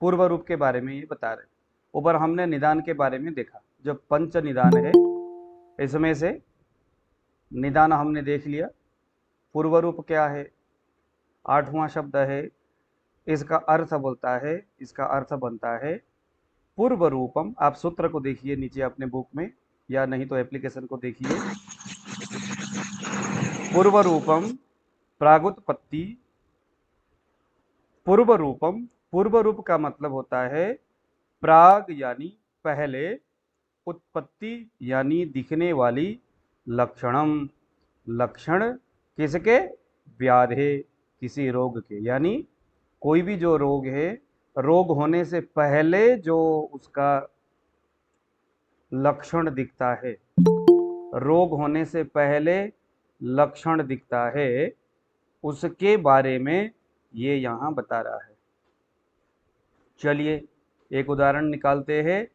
पूर्व रूप के बारे में ये बता रहे। ऊपर हमने निदान के बारे में देखा, जो पंच निदान है इसमें से निदान हमने देख लिया। पूर्व रूप क्या है, आठवां शब्द है, इसका अर्थ बोलता है, इसका अर्थ बनता है पूर्व रूपम। आप सूत्र को देखिए नीचे अपने बुक में, या नहीं तो एप्लीकेशन को देखिए। पूर्व रूपम प्रागुत्पत्ति, पूर्व रूपम, पूर्व रूप का मतलब होता है प्राग यानी पहले, उत्पत्ति यानी दिखने वाली, लक्षणम लक्षण किसके, व्याधे किसी रोग के। यानी कोई भी जो रोग है, रोग होने से पहले जो उसका लक्षण दिखता है, रोग होने से पहले लक्षण दिखता है, उसके बारे में ये यहाँ बता रहा है। चलिए एक उदाहरण निकालते हैं।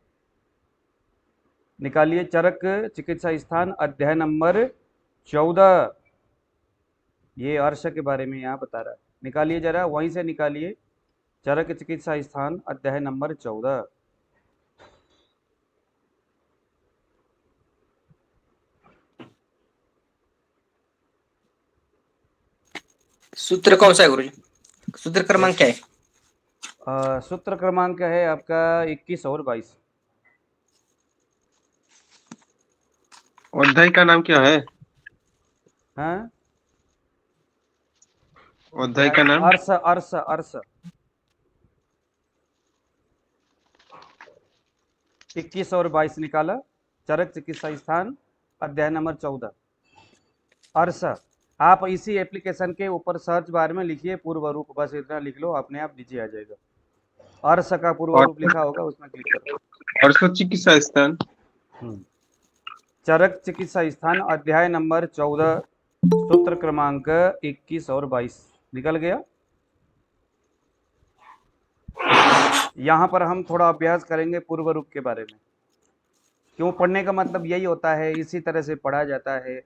निकालिए चरक चिकित्सा स्थान अध्याय नंबर 14। ये अर्श के बारे में यहाँ बता रहा है। निकालिए जरा, वहीं से निकालिए। चरक चिकित्सा स्थान अध्याय नंबर 14। सूत्र कौन सा है गुरुजी? सूत्र क्रमांक क्या है? सूत्र क्रमांक है आपका 21 और 22। अध्याय का नाम क्या है? हाँ, अध्याय का नाम अर्श अर्श अर्श 21 और 22 निकाला। चरक चिकित्सा स्थान अध्याय नंबर 14 अर्श। आप इसी एप्लीकेशन के ऊपर सर्च बार में लिखिए पूर्व रूप, बस इतना लिख लो, अपने आप नीचे आ जाएगा। अर्श का पूर्व रूप लिखा होगा, उसमें क्लिक करो। अर्श चिकित्सा स्थान, चरक चिकित्सा स्थान अध्याय नंबर 14, सूत्र क्रमांक 21 और 22 निकल गया। यहाँ पर हम थोड़ा अभ्यास करेंगे पूर्व रूप के बारे में। क्यों पढ़ने का मतलब यही होता है, इसी तरह से पढ़ा जाता है।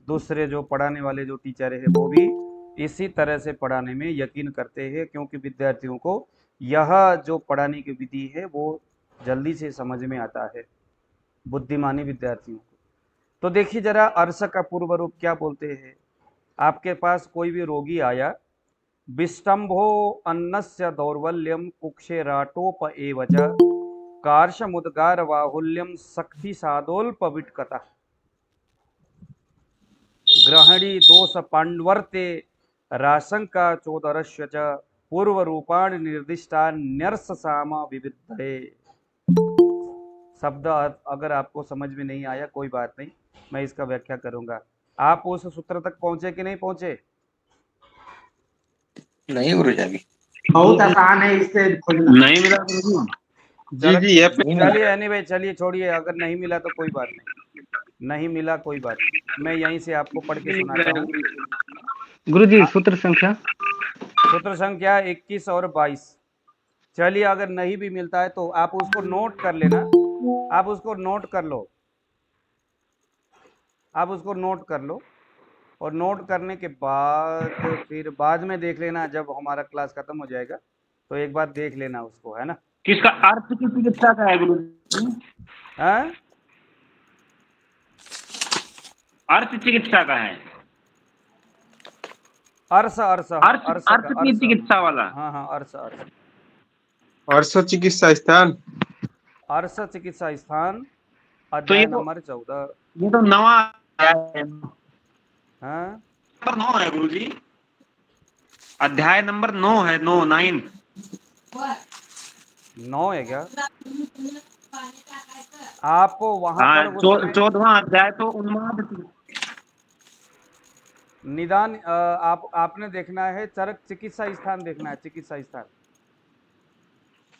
दूसरे जो पढ़ाने वाले जो टीचर है वो भी इसी तरह से पढ़ाने में यकीन करते हैं, क्योंकि विद्यार्थियों को यह जो पढ़ाने की विधि है वो जल्दी से समझ में आता है, बुद्धिमानी विद्यार्थियों को। तो देखिए जरा, अर्श का पूर्व रूप क्या बोलते हैं। आपके पास कोई भी रोगी आया, विष्टंभो अन्नस्य दौर्बल्यम कुक्षेराटोप एवच कार्शमुद्गार बाहुल्यम शक्ति सादोल्पविटकता ग्रहणी दोष पांडवर्ते राशंका चोदरस्य च पूर्व रूपाण निर्दिष्टा न्यर्स सामा विविधये। शब्द अगर आपको समझ में नहीं आया कोई बात नहीं, मैं इसका व्याख्या करूंगा। आप उस सूत्र तक पहुंचे कि नहीं पहुंचे? नहीं गुरुजी, अभी बहुत आसान है, इससे नहीं मिला गुरुजी। जी जी ये चलिए एनीवे, चलिए छोड़िए, अगर नहीं मिला तो कोई बात नहीं, नहीं मिला कोई बात नहीं, मैं यहीं से आपको पढ़ के सुनाता हूँ। गुरुजी सूत्र संख्या, सूत्र संख्या 21 और 22। चलिए अगर नहीं भी मिलता है तो आप उसको नोट कर लेना, आप उसको नोट कर लो, आप उसको नोट कर लो, और नोट करने के बाद फिर बाद में देख लेना, जब हमारा क्लास खत्म हो जाएगा तो एक बार देख लेना उसको, है ना। किसका अर्थ की चिकित्सा का है गुरुजी? हाँ, अर्थ चिकित्सा का है, अर्श अर्श अर्थ की चिकित्सा वाला। हाँ हाँ, अर्श अर्श अर्श चिकित्सा स्थान, अर्श चिकित्सा स्थान तो अध्याय ये तो नंबर 14। ये तो नवा है, हाँ, नंबर 9 है गुरुजी, अध्याय नंबर 9 है, 9 9 है क्या? आप वहां हाँ, पर उसमें 14वां अध्याय तो उन्माद निदान आपने देखना है, चरक चिकित्सा स्थान देखना है, चिकित्सा स्थान।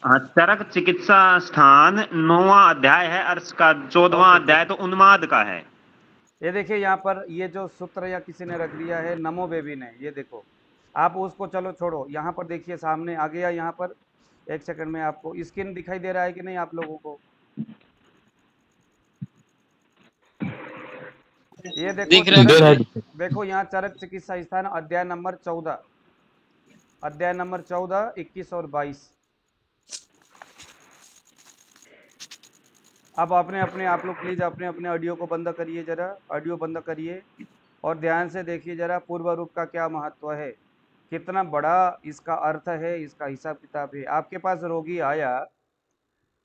हाँ, चरक चिकित्सा स्थान 9वां अध्याय है, अर्श का 14वां अध्याय तो उन्माद का है। ये देखिए यहाँ पर ये जो सूत्र या किसी ने रख दिया है, नमो बेबी ने, ये देखो। आप उसको चलो छोड़ो, यहाँ पर देखिए सामने आ गया, यहाँ पर एक सेकंड में आपको स्क्रीन दिखाई दे रहा है कि नहीं आप लोगों को? ये देखो, देखो यहाँ चरक चिकित्सा स्थान अध्याय नंबर 14, अध्याय नंबर 14, 21 और 22। अब आपने अपने आप लोग प्लीज अपने अपने ऑडियो को बंद करिए, जरा ऑडियो बंद करिए और ध्यान से देखिए जरा पूर्व रूप का क्या महत्व है, कितना बड़ा इसका अर्थ है, इसका हिसाब किताब है। आपके पास रोगी आया,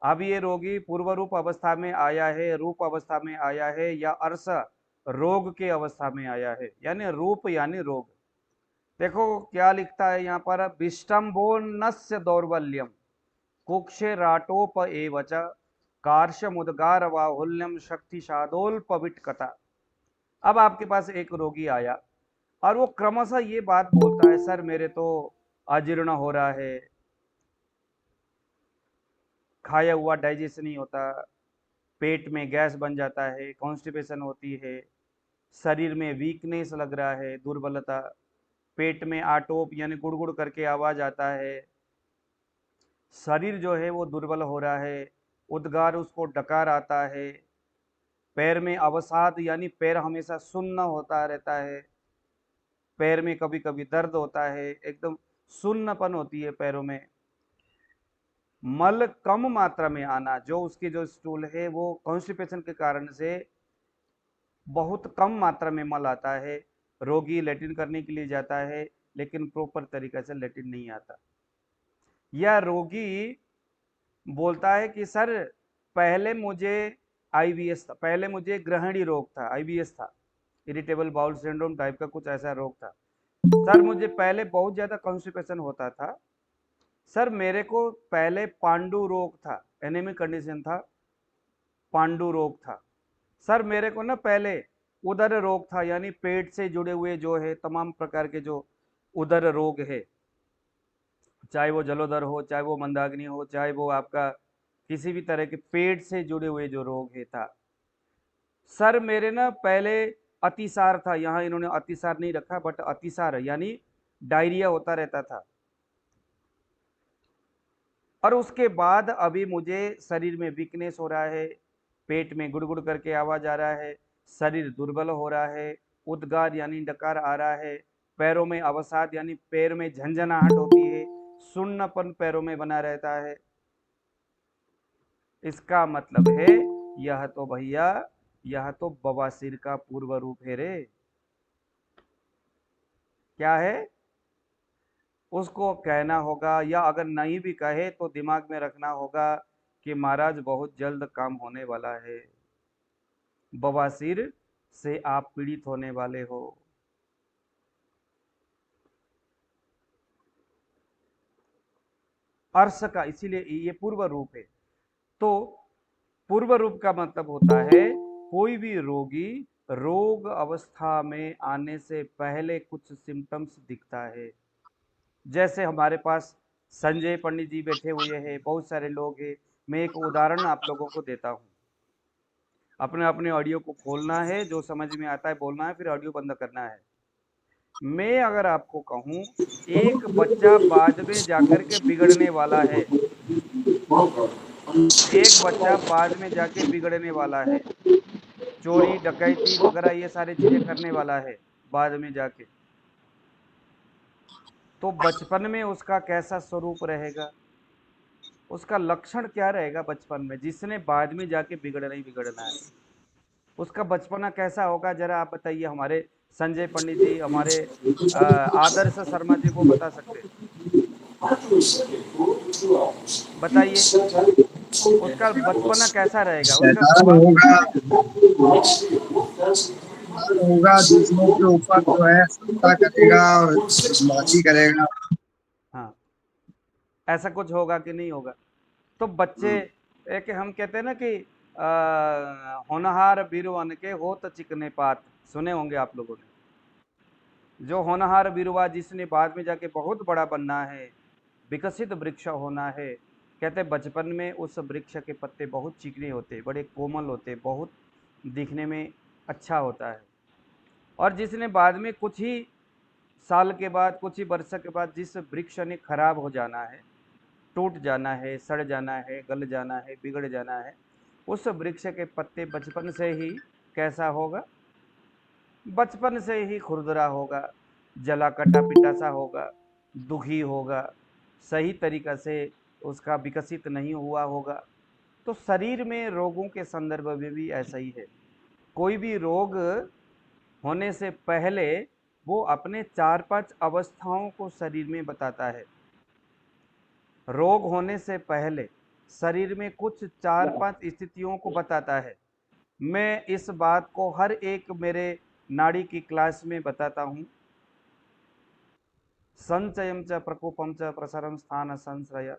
अब ये रोगी पूर्व रूप अवस्था में आया है, रूप अवस्था में आया है, या अर्स रोग के अवस्था में आया है, यानी रूप यानी रोग। देखो क्या लिखता है यहाँ पर, विष्टम्भोन्नस्य दौर्बल्यम कुक्षे राटोप एवच कार्शमुद्गार बाहुल्यम शक्ति शादोल्पविटकता। अब आपके पास एक रोगी आया और वो क्रमशः ये बात बोलता है, सर मेरे तो अजीर्ण हो रहा है, खाया हुआ डाइजेशन नहीं होता, पेट में गैस बन जाता है, कॉन्स्टिपेशन होती है, शरीर में वीकनेस लग रहा है, दुर्बलता, पेट में आटोप यानी गुड़गुड़ करके आवाज आता है, शरीर जो है वो दुर्बल हो रहा है, उद्गार उसको डकार आता है, पैर में अवसाद यानी पैर हमेशा सुन्न होता रहता है, पैर में कभी कभी दर्द होता है, एकदम सुन्नपन होती है पैरों में, मल कम मात्रा में आना, जो उसकी जो स्टूल है वो कॉन्स्टिपेशन के कारण से बहुत कम मात्रा में मल आता है, रोगी लेटिन करने के लिए जाता है लेकिन प्रॉपर तरीके से लेटिन नहीं आता। या रोगी बोलता है कि सर पहले मुझे आईबीएस था, पहले मुझे ग्रहणी रोग था, आईबीएस था, इरिटेबल बाउल सिंड्रोम टाइप का कुछ ऐसा रोग था, सर मुझे पहले बहुत ज्यादा कॉन्स्टिपेशन होता था, सर मेरे को पहले पांडु रोग था, एनीमिक कंडीशन था, पांडु रोग था, सर मेरे को ना पहले उदर रोग था, यानी पेट से जुड़े हुए जो है तमाम प्रकार के जो उदर रोग है, चाहे वो जलोदर हो, चाहे वो मंदाग्नि हो, चाहे वो आपका किसी भी तरह के पेट से जुड़े हुए जो रोग है था, सर मेरे ना पहले अतिसार था, यहाँ इन्होंने अतिसार नहीं रखा बट अतिसार यानी डायरिया होता रहता था, और उसके बाद अभी मुझे शरीर में वीकनेस हो रहा है, पेट में गुड़गुड़ करके आवाज आ रहा है, शरीर दुर्बल हो रहा है, उद्गार यानी डकार आ रहा है, पैरों में अवसाद यानी पैर में झंझनाहट होती है, सुन्नपन पैरों में बना रहता है। इसका मतलब है यह तो भैया, यह तो बवासीर का पूर्व रूप है रे। क्या है, उसको कहना होगा, या अगर नहीं भी कहे तो दिमाग में रखना होगा कि महाराज बहुत जल्द काम होने वाला है, बवासीर से आप पीड़ित होने वाले हो। अर्श का इसीलिए ये पूर्व रूप है। तो पूर्व रूप का मतलब होता है कोई भी रोगी रोग अवस्था में आने से पहले कुछ सिम्टम्स दिखता है। जैसे हमारे पास संजय पंडित जी बैठे हुए हैं, बहुत सारे लोग हैं, मैं एक उदाहरण आप लोगों को देता हूँ, अपने अपने ऑडियो को खोलना है, जो समझ में आता है बोलना है, फिर ऑडियो बंद करना है। मैं अगर आपको कहूँ एक बच्चा बाद में जाकर के बिगड़ने वाला है, एक बच्चा बाद में जाके बिगड़ने वाला है, चोरी डकैती वगैरह ये सारी चीजें करने वाला है बाद में जाके, तो बचपन में उसका कैसा स्वरूप रहेगा, उसका लक्षण क्या रहेगा बचपन में, जिसने बाद में जाके बिगड़ना ही बिगड़ना है, उसका बचपना कैसा होगा जरा आप बताइए। हमारे संजय पंडित जी, हमारे आदर्श शर्मा जी वो बता सकते हैं, बताइए उसका बचपना कैसा रहेगा, उसका शैतान स्वभाव होगा, कैसा रहेगा। होगा दूसरों के ऊपर जो है सत्ता करेगा और बदमाशी करेगा। हाँ, ऐसा कुछ होगा कि नहीं होगा। तो बच्चे, एक हम कहते हैं ना कि होनहार बीरवन के होत चिकने पात, सुने होंगे आप लोगों ने। जो होनहार बीरवा जिसने बाद में जाके बहुत बड़ा बनना है, विकसित वृक्ष होना है, कहते बचपन में उस वृक्ष के पत्ते बहुत चिकने होते, बड़े कोमल होते, बहुत दिखने में अच्छा होता है। और जिसने बाद में कुछ ही साल के बाद, कुछ ही वर्ष के बाद जिस वृक्ष ने खराब हो जाना है, टूट जाना है, सड़ जाना है, गल जाना है, बिगड़ जाना है, उस वृक्ष के पत्ते बचपन से ही कैसा होगा, बचपन से ही खुरदरा होगा, जला कटा पिटा सा होगा, दुखी होगा, सही तरीका से उसका विकसित नहीं हुआ होगा। तो शरीर में रोगों के संदर्भ में भी ऐसा ही है। कोई भी रोग होने से पहले वो अपने 4-5 अवस्थाओं को शरीर में बताता है। रोग होने से पहले शरीर में कुछ 4-5 स्थितियों को बताता है। मैं इस बात को हर एक मेरे नाड़ी की क्लास में बताता हूँ। संचयम च प्रकोपम च प्रसारम स्थान संश्रय।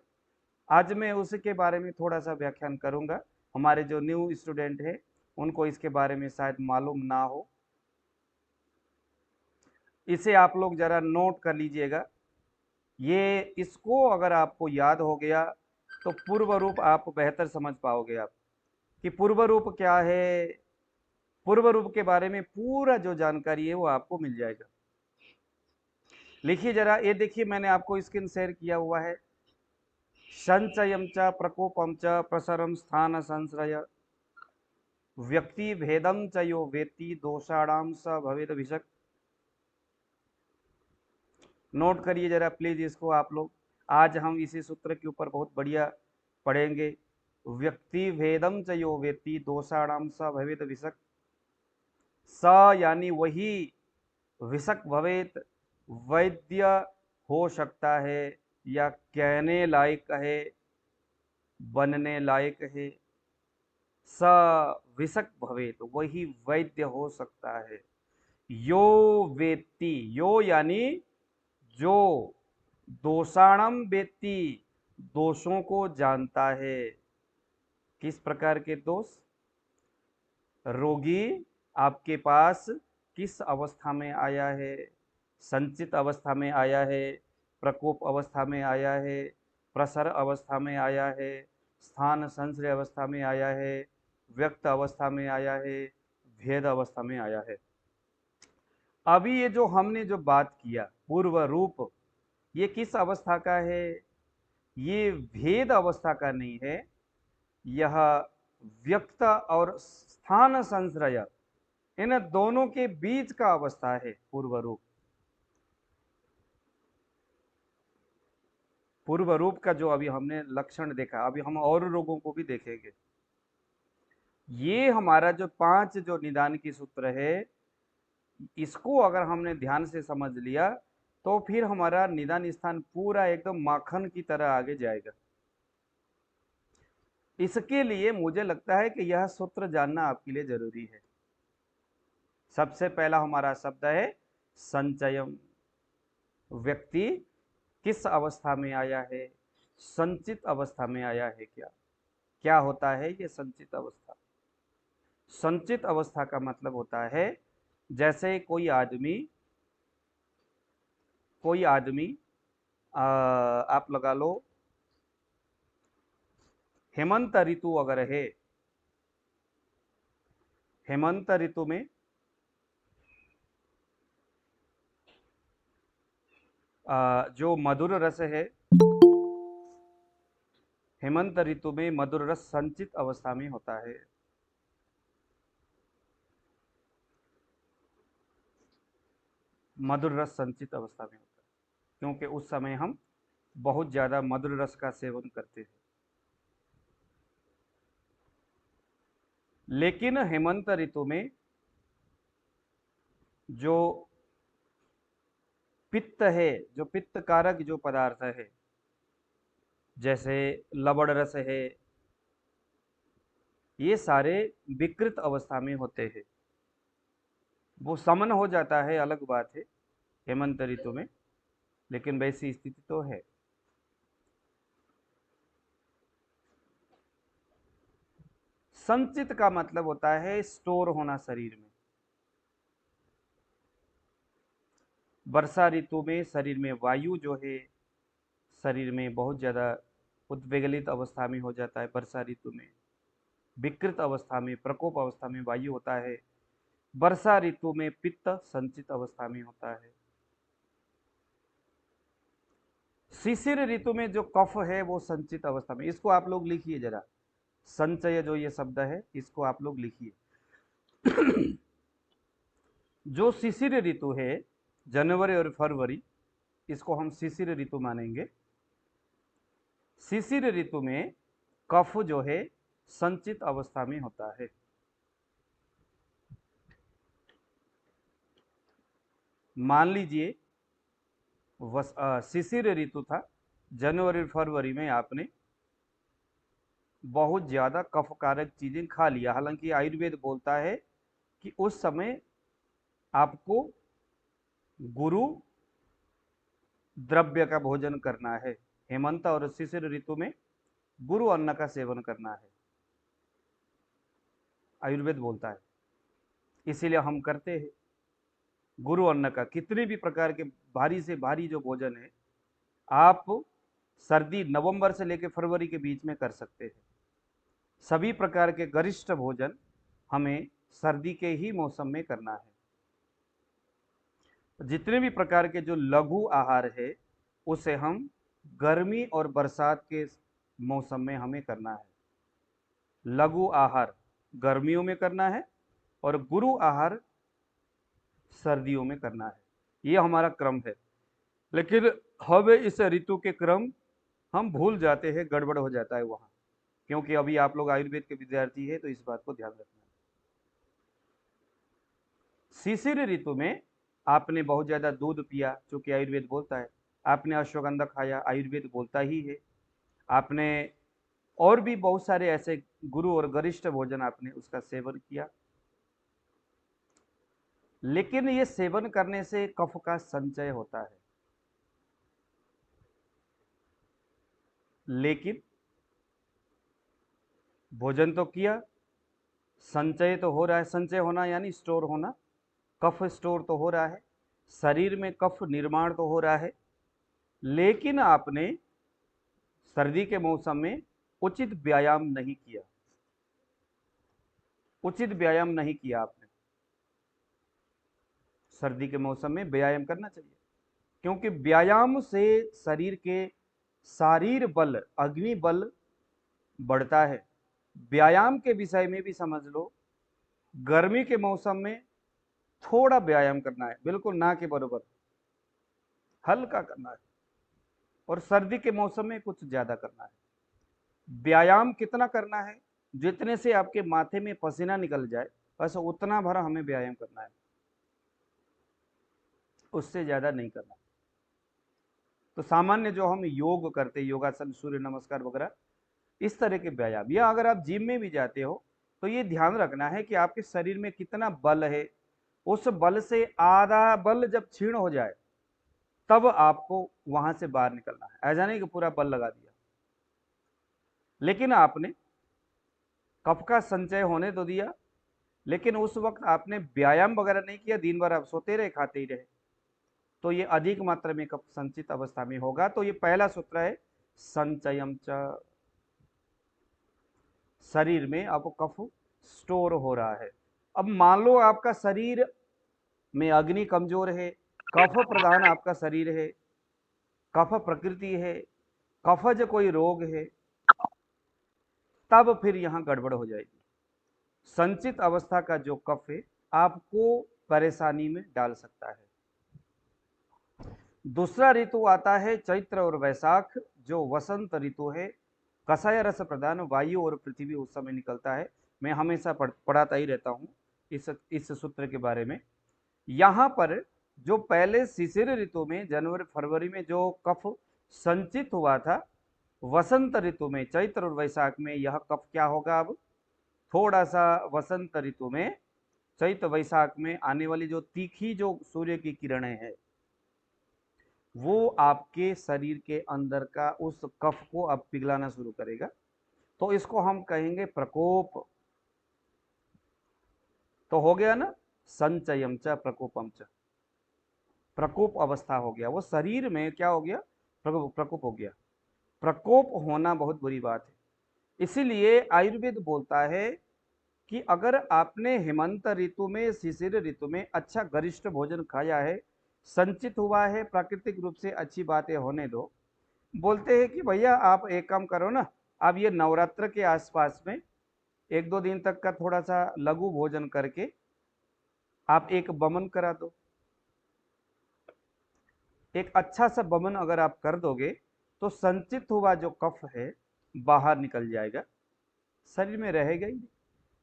आज मैं उसके बारे में थोड़ा सा व्याख्यान करूंगा। हमारे जो न्यू स्टूडेंट है उनको इसके बारे में शायद मालूम ना हो, इसे आप लोग जरा नोट कर लीजिएगा। ये इसको अगर आपको याद हो गया तो पूर्व रूप आप बेहतर समझ पाओगे आप कि पूर्व रूप क्या है। पूर्व रूप के बारे में पूरा जो जानकारी है वो आपको मिल जाएगा। लिखिए जरा, ये देखिए मैंने आपको स्क्रीन शेयर किया हुआ है। संचयम च प्रकोपम च प्रसरम स्थान संश्रय व्यक्ति भेदम च यो वेत्ति दोषाणाम स भवेद विषक। नोट करिए जरा प्लीज इसको आप लोग। आज हम इसी सूत्र के ऊपर बहुत बढ़िया पढ़ेंगे। व्यक्ति भेदम च यो वेत्ति दोषाणाम स भवेद विषक। स यानी वही, विषक भवेत वैद्य हो सकता है या कहने लायक है, बनने लायक है। स विषक भवेत वही वैद्य हो सकता है। यो वेत्ति, यो यानी जो, दोषाणम वेत्ति दोषों को जानता है। किस प्रकार के दोष? रोगी आपके पास किस अवस्था में आया है? संचित अवस्था में आया है, प्रकोप अवस्था में आया है, प्रसर अवस्था में आया है, स्थान संश्रय अवस्था में आया है, व्यक्त अवस्था में आया है, भेद अवस्था में आया है। अभी ये जो हमने जो बात किया पूर्व रूप, ये किस अवस्था का है? ये भेद अवस्था का नहीं है, यह व्यक्त और स्थान संश्रय इन दोनों के बीच का अवस्था है पूर्व रूप। पूर्व रूप का जो अभी हमने लक्षण देखा, अभी हम और रोगों को भी देखेंगे। ये हमारा जो 5 जो निदान की सूत्र है, इसको अगर हमने ध्यान से समझ लिया तो फिर हमारा निदान स्थान पूरा एकदम माखन की तरह आगे जाएगा। इसके लिए मुझे लगता है कि यह सूत्र जानना आपके लिए जरूरी है। सबसे पहला हमारा शब्द है संचयम। व्यक्ति किस अवस्था में आया है? संचित अवस्था में आया है। क्या होता है ये संचित अवस्था? संचित अवस्था का मतलब होता है जैसे कोई आदमी आप लगा लो हेमंत ऋतु अगर है, हेमंत ऋतु में जो मधुर रस है, हेमंत ऋतु में मधुर रस संचित अवस्था में होता है। मधुर रस संचित अवस्था में होता है क्योंकि उस समय हम बहुत ज्यादा मधुर रस का सेवन करते हैं। लेकिन हेमंत ऋतु में जो पित्त है, जो पित्त कारक जो पदार्थ है, जैसे लवण रस है, ये सारे विकृत अवस्था में होते हैं। वो समन हो जाता है, अलग बात है हेमंत ऋतु में, लेकिन वैसी स्थिति तो है। संचित का मतलब होता है स्टोर होना शरीर में। वर्षा ऋतु में शरीर में वायु जो है, शरीर में बहुत ज्यादा उद्वेलित अवस्था में हो जाता है। वर्षा ऋतु में विकृत अवस्था में, प्रकोप अवस्था में वायु होता है। वर्षा ऋतु में पित्त संचित अवस्था में होता है। शिशिर ऋतु में जो कफ है वो संचित अवस्था में। इसको आप लोग लिखिए जरा, संचय जो ये शब्द है इसको आप लोग लिखिए। जो शिशिर ऋतु है, जनवरी और फरवरी, इसको हम शिशिर ऋतु मानेंगे। शिशिर ऋतु में कफ जो है संचित अवस्था में होता है। मान लीजिए शिशिर ऋतु था, जनवरी फरवरी में आपने बहुत ज्यादा कफकारक चीजें खा लिया। हालांकि आयुर्वेद बोलता है कि उस समय आपको गुरु द्रव्य का भोजन करना है। हेमंत और शिशिर ऋतु में गुरु अन्न का सेवन करना है, आयुर्वेद बोलता है। इसीलिए हम करते हैं गुरु अन्न का। कितने भी प्रकार के भारी से भारी जो भोजन है, आप सर्दी नवंबर से लेकर फरवरी के बीच में कर सकते हैं। सभी प्रकार के गरिष्ठ भोजन हमें सर्दी के ही मौसम में करना है। जितने भी प्रकार के जो लघु आहार है, उसे हम गर्मी और बरसात के मौसम में हमें करना है। लघु आहार गर्मियों में करना है और गुरु आहार सर्दियों में करना है। ये हमारा क्रम है। लेकिन हमें इस ऋतु के क्रम हम भूल जाते हैं, गड़बड़ हो जाता है वहाँ, क्योंकि अभी आप लोग आयुर्वेद के विद्यार्थी हैं, तो इस बात को ध्यान रखना है। शिशिर ऋतु में आपने बहुत ज्यादा दूध पिया, चूंकि आयुर्वेद बोलता है। आपने अश्वगंधा खाया, आयुर्वेद बोलता ही है। आपने और भी बहुत सारे ऐसे गुरु और गरिष्ठ भोजन आपने उसका सेवन किया, लेकिन ये सेवन करने से कफ का संचय होता है। लेकिन भोजन तो किया, संचय तो हो रहा है। संचय होना यानी स्टोर होना, कफ स्टोर तो हो रहा है, शरीर में कफ निर्माण तो हो रहा है। लेकिन आपने सर्दी के मौसम में उचित व्यायाम नहीं किया। उचित व्यायाम नहीं किया आपने। सर्दी के मौसम में व्यायाम करना चाहिए, क्योंकि व्यायाम से शरीर के शारीर बल, अग्नि बल बढ़ता है। व्यायाम के विषय में भी समझ लो, गर्मी के मौसम में थोड़ा व्यायाम करना है, बिल्कुल ना के बराबर, हल्का करना है। और सर्दी के मौसम में कुछ ज्यादा करना है। व्यायाम कितना करना है? जितने से आपके माथे में पसीना निकल जाए, बस उतना भर हमें व्यायाम करना है, उससे ज्यादा नहीं करना। तो सामान्य जो हम योग करते, योगासन, सूर्य नमस्कार वगैरह, इस तरह के व्यायाम, या अगर आप जिम में भी जाते हो तो ये ध्यान रखना है कि आपके शरीर में कितना बल है। उस बल से आधा बल जब क्षीण हो जाए, तब आपको वहां से बाहर निकलना है। ऐसा नहीं कि पूरा बल लगा दिया। लेकिन आपने कफ का संचय होने तो दिया, लेकिन उस वक्त आपने व्यायाम वगैरह नहीं किया, दिन भर आप सोते रहे, खाते ही रहे, तो ये अधिक मात्रा में कफ संचित अवस्था में होगा। तो ये पहला सूत्र है, संचयम च। शरीर में आपको कफ स्टोर हो रहा है। अब मान लो आपका शरीर में अग्नि कमजोर है, कफ प्रधान आपका शरीर है, कफ प्रकृति है, कफज कोई रोग है, तब फिर यहां गड़बड़ हो जाएगी। संचित अवस्था का जो कफ है आपको परेशानी में डाल सकता है। दूसरा ऋतु आता है चैत्र और वैशाख, जो वसंत ऋतु है। कषाय रस प्रधान वायु और पृथ्वी उस समय निकलता है। मैं हमेशा पढ़ाता ही रहता हूं इस सूत्र के बारे में। यहां पर जो पहले शिशिर ऋतु में जनवरी फरवरी में जो कफ संचित हुआ था, वसंत ऋतु में चैत्र और वैशाख में यह कफ क्या होगा? अब थोड़ा सा वसंत ऋतु में, चैत्र वैशाख में आने वाली जो तीखी जो सूर्य की किरणें हैं, वो आपके शरीर के अंदर का उस कफ को अब पिघलाना शुरू करेगा। तो इसको हम कहेंगे प्रकोप। तो हो गया ना, संचयम च प्रकोपम च, प्रकोप अवस्था हो गया। वो शरीर में क्या हो गया? प्रकोप हो गया। प्रकोप होना बहुत बुरी बात है। इसीलिए आयुर्वेद बोलता है कि अगर आपने हेमंत ऋतु में, शिशिर ऋतु में अच्छा गरिष्ठ भोजन खाया है, संचित हुआ है, प्राकृतिक रूप से अच्छी बातें होने दो। बोलते हैं कि भैया आप एक काम करो ना, आप ये नवरात्र के आसपास में 1-2 दिन तक का थोड़ा सा लघु भोजन करके आप एक बमन करा दो। एक अच्छा सा बमन अगर आप कर दोगे तो संचित हुआ जो कफ है बाहर निकल जाएगा। शरीर में रहेगा ही नहीं,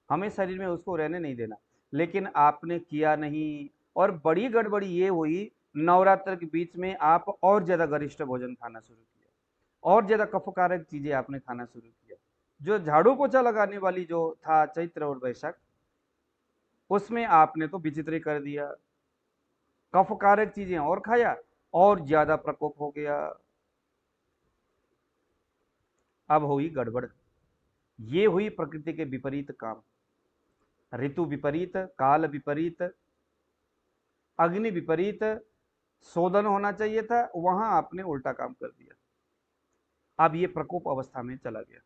हमें शरीर में उसको रहने नहीं देना। लेकिन आपने किया नहीं, और बड़ी गड़बड़ी ये हुई, नवरात्र के बीच में आप और ज़्यादा गरिष्ठ भोजन खाना शुरू किया, और ज़्यादा कफकारक चीज़ें आपने खाना शुरू किया। जो झाड़ू पोछा लगाने वाली जो था चैत्र और वैशाख, उसमें आपने तो विचित्र ही कर दिया, कफकारक चीजें और खाया, और ज्यादा प्रकोप हो गया। अब हुई गड़बड़। ये हुई प्रकृति के विपरीत काम, ऋतु विपरीत, काल विपरीत, अग्नि विपरीत। शोधन होना चाहिए था, वहां आपने उल्टा काम कर दिया। अब ये प्रकोप अवस्था में चला गया।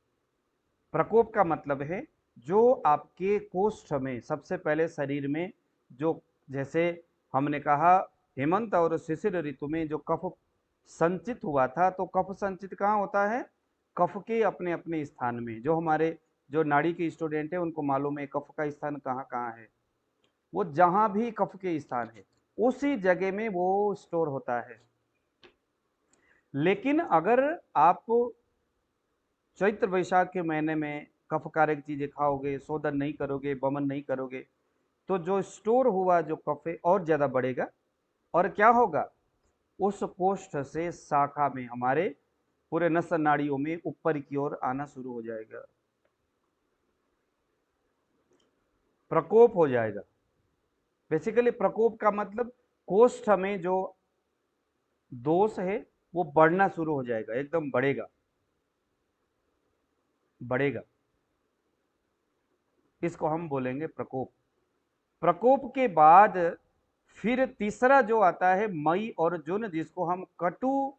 प्रकोप का मतलब है जो आपके कोष्ठ में, सबसे पहले शरीर में जो, जैसे हमने कहा हेमंत और शिशिर ऋतु में जो कफ संचित हुआ था, तो कफ संचित कहाँ होता है? कफ के अपने अपने स्थान में। जो हमारे जो नाड़ी के स्टूडेंट है उनको मालूम है कफ का स्थान कहाँ कहाँ है। वो जहां भी कफ के स्थान है उसी जगह में वो स्टोर होता है। लेकिन अगर आप चैत्र वैशाख के महीने में कफकारक चीजें खाओगे, शोधन नहीं करोगे, वमन नहीं करोगे, तो जो स्टोर हुआ जो कफ है और ज्यादा बढ़ेगा, और क्या होगा? उस कोष्ठ से शाखा में हमारे पूरे नस नाड़ियों में ऊपर की ओर आना शुरू हो जाएगा, प्रकोप हो जाएगा। बेसिकली प्रकोप का मतलब कोष्ठ में जो दोष है वो बढ़ना शुरू हो जाएगा, एकदम बढ़ेगा बढ़ेगा। इसको हम बोलेंगे प्रकोप। प्रकोप के बाद फिर तीसरा जो आता है मई और जून, जिसको हम कटु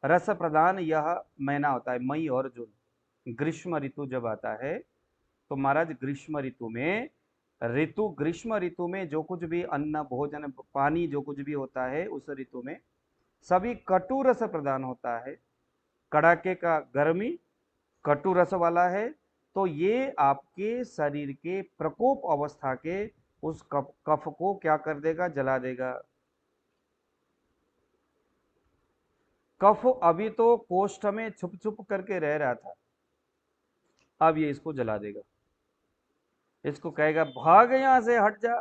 रस प्रदान यह महीना होता है, मई और जून। ग्रीष्म ऋतु जब आता है तो महाराज ग्रीष्म ऋतु में जो कुछ भी अन्न भोजन पानी जो कुछ भी होता है उस ऋतु में सभी कटु रस प्रदान होता है। कड़ाके का गर्मी कटु रस वाला है, तो ये आपके शरीर के प्रकोप अवस्था के उस कफ को क्या कर देगा? जला देगा। कफ अभी तो कोष्ठ में छुप छुप करके रह रहा था, अब ये इसको जला देगा। इसको कहेगा भाग यहां से, हट जा।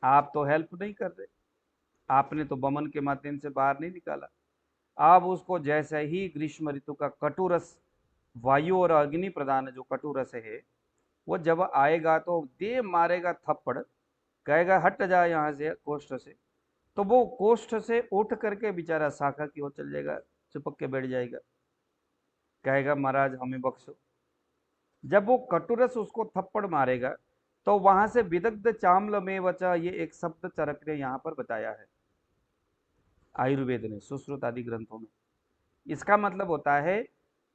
आप तो हेल्प नहीं कर रहे, आपने तो वमन के माध्यम से बाहर नहीं निकाला। अब उसको जैसे ही ग्रीष्म ऋतु का कटुरस, वायु और अग्नि प्रदान जो कटुरस है, वो जब आएगा तो दे मारेगा थप्पड़, कहेगा हट जा यहाँ से कोष्ठ से। तो वो कोष्ठ से उठ करके बेचारा शाखा की ओर चल जाएगा, चिपक के बैठ जाएगा, कहेगा महाराज हमें बख्शो। जब वो कटुरस उसको थप्पड़ मारेगा तो वहां से विदग्ध चाम्ल में वचा, ये एक शब्द चरक ने यहाँ पर बताया है आयुर्वेद ने, सुश्रुत आदि ग्रंथों में। इसका मतलब होता है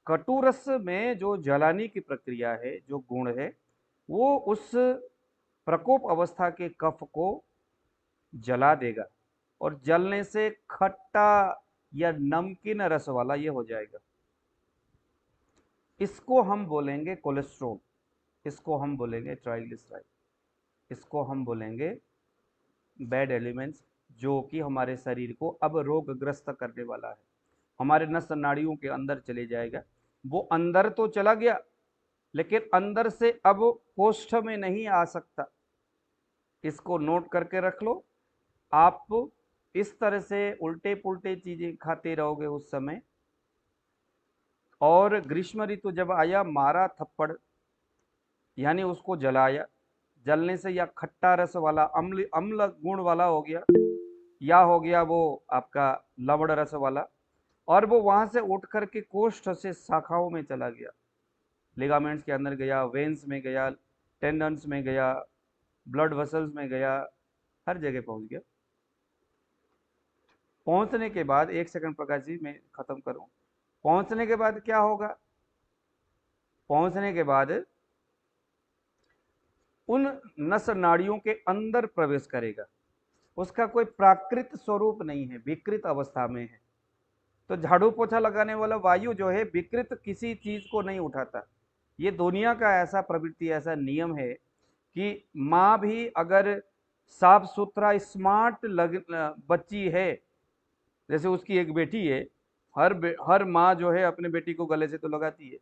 कटुरस में जो जलाने की प्रक्रिया है, जो गुण है, वो उस प्रकोप अवस्था के कफ को जला देगा, और जलने से खट्टा या नमकीन रस वाला ये हो जाएगा। इसको हम बोलेंगे कोलेस्ट्रॉल, इसको हम बोलेंगे ट्राइग्लिसराइड, इसको हम बोलेंगे बैड एलिमेंट्स, जो कि हमारे शरीर को अब रोगग्रस्त करने वाला है, हमारे नस नाड़ियों के अंदर चले जाएगा। वो अंदर तो चला गया, लेकिन अंदर से अब कोष्ठ में नहीं आ सकता। इसको नोट करके रख लो। आप इस तरह से उल्टे पुल्टे चीजें खाते रहोगे उस समय, और ग्रीष्म ऋतु जब आया, मारा थप्पड़, यानी उसको जलाया, जलने से या खट्टा रस वाला अम्ल गुण वाला हो गया, या हो गया वो आपका लवण रस वाला, और वो वहां से उठ करके कोष्ठ से शाखाओं में चला गया, लिगामेंट्स के अंदर गया, वेन्स में गया, टेंडन्स में गया, ब्लड वेसल्स में गया, हर जगह पहुंच गया। पहुंचने के बाद, एक सेकंड प्रकाश जी मैं खत्म करूं, पहुंचने के बाद क्या होगा? पहुंचने के बाद उन नस नाड़ियों के अंदर प्रवेश करेगा, उसका कोई प्राकृत स्वरूप नहीं है, विकृत अवस्था में है। तो झाड़ू पोछा लगाने वाला वायु जो है विकृत किसी चीज को नहीं उठाता। ये दुनिया का ऐसा प्रवृत्ति, ऐसा नियम है कि माँ भी अगर साफ सुथरा स्मार्ट बच्ची है, जैसे उसकी एक बेटी है, हर माँ जो है अपने बेटी को गले से तो लगाती है,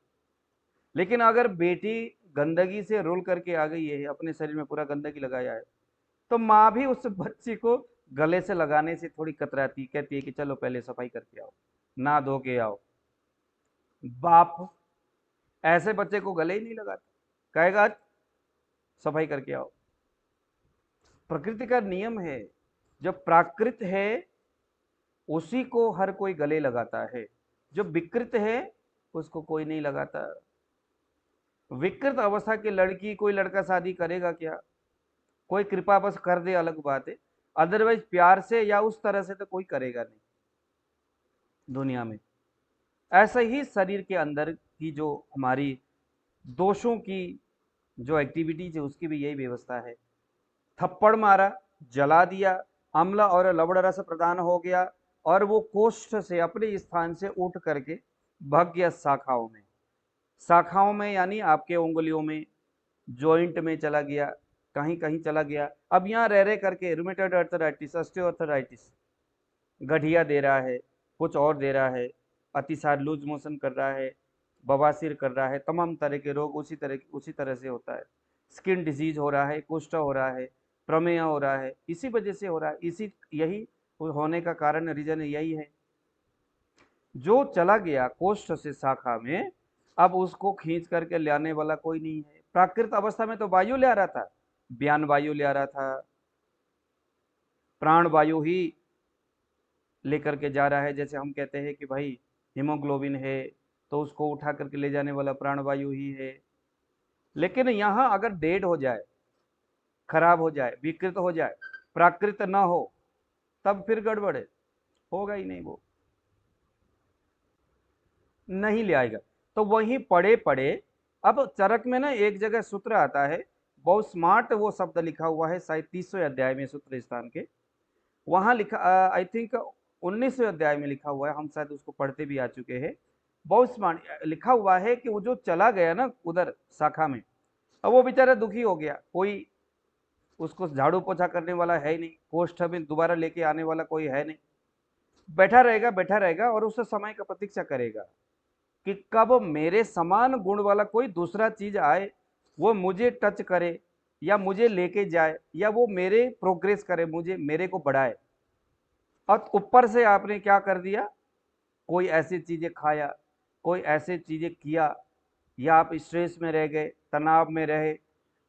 लेकिन अगर बेटी गंदगी से रोल करके आ गई है, अपने शरीर में पूरा गंदगी लगाया है, तो माँ भी उस बच्ची को गले से लगाने से थोड़ी कतराती, कहती है कि चलो पहले सफाई करके आओ, ना धो के आओ। बाप ऐसे बच्चे को गले ही नहीं लगाता, कहेगा सफाई करके आओ। प्रकृति का नियम है, जो प्राकृत है उसी को हर कोई गले लगाता है, जो विकृत है उसको कोई नहीं लगाता। विकृत अवस्था की लड़की कोई लड़का शादी करेगा क्या? कोई कृपा बस कर दे अलग बात है, अदरवाइज प्यार से या उस तरह से तो कोई करेगा नहीं दुनिया में। ऐसा ही शरीर के अंदर की जो हमारी दोषों की जो एक्टिविटीज है उसकी भी यही व्यवस्था है। थप्पड़ मारा, जला दिया, अम्ल और लवण रस प्रदान हो गया और वो कोष्ठ से अपने स्थान से उठ करके भाग गया शाखाओं में। शाखाओं में यानी आपके उंगलियों में, जॉइंट में चला गया, कहीं कहीं चला गया। अब यहाँ रह करके रूमेटॉइड अर्थराइटिस, ऑस्टियोआर्थराइटिस, गठिया दे रहा है, कुछ और दे रहा है, अतिसार लूज मोशन कर रहा है, बवासीर कर रहा है, तमाम तरह के रोग उसी तरह से होता है। स्किन डिजीज हो रहा है, कुष्ठ हो रहा है, प्रमेय हो रहा है, इसी वजह से हो रहा है। यही होने का कारण, रीजन यही है। जो चला गया कोष्ठ से शाखा में, अब उसको खींच करके ले आने वाला कोई नहीं है। प्राकृत अवस्था में तो वायु ले आ रहा था, ब्यान वायु ले आ रहा था, प्राण वायु ही लेकर के जा रहा है। जैसे हम कहते हैं कि भाई हीमोग्लोबिन है तो उसको उठा करके ले जाने वाला प्राण वायु ही है। लेकिन यहाँ अगर डेड हो जाए, खराब हो जाए, विकृत हो जाए, प्राकृत ना हो, तब फिर गड़बड़ है, होगा ही नहीं, वो नहीं ले आएगा। तो वहीं पड़े पड़े, अब चरक में ना एक जगह सूत्र आता है, बहुत स्मार्ट वो शब्द लिखा हुआ है, शायद 30वें अध्याय में सूत्र स्थान के, वहां लिखा, आई थिंक 19वें अध्याय में लिखा हुआ है, हम शायद उसको पढ़ते भी आ चुके हैं। बहुत स्मार्ट लिखा हुआ है कि वो जो चला गया ना उधर शाखा में, अब वो बेचारा दुखी हो गया, कोई उसको झाड़ू पोछा करने वाला है ही नहीं, कोष्ठ में दोबारा लेके आने वाला कोई है नहीं, बैठा रहेगा और उस समय का प्रतीक्षा करेगा कि कब मेरे समान गुण वाला कोई दूसरा चीज आए, वो मुझे टच करे या मुझे लेके जाए या वो मेरे प्रोग्रेस करे, मेरे को बढ़ाए। और ऊपर से आपने क्या कर दिया, कोई ऐसी चीजें खाया, कोई ऐसी चीजें किया, या आप स्ट्रेस में रह गए, तनाव में रहे,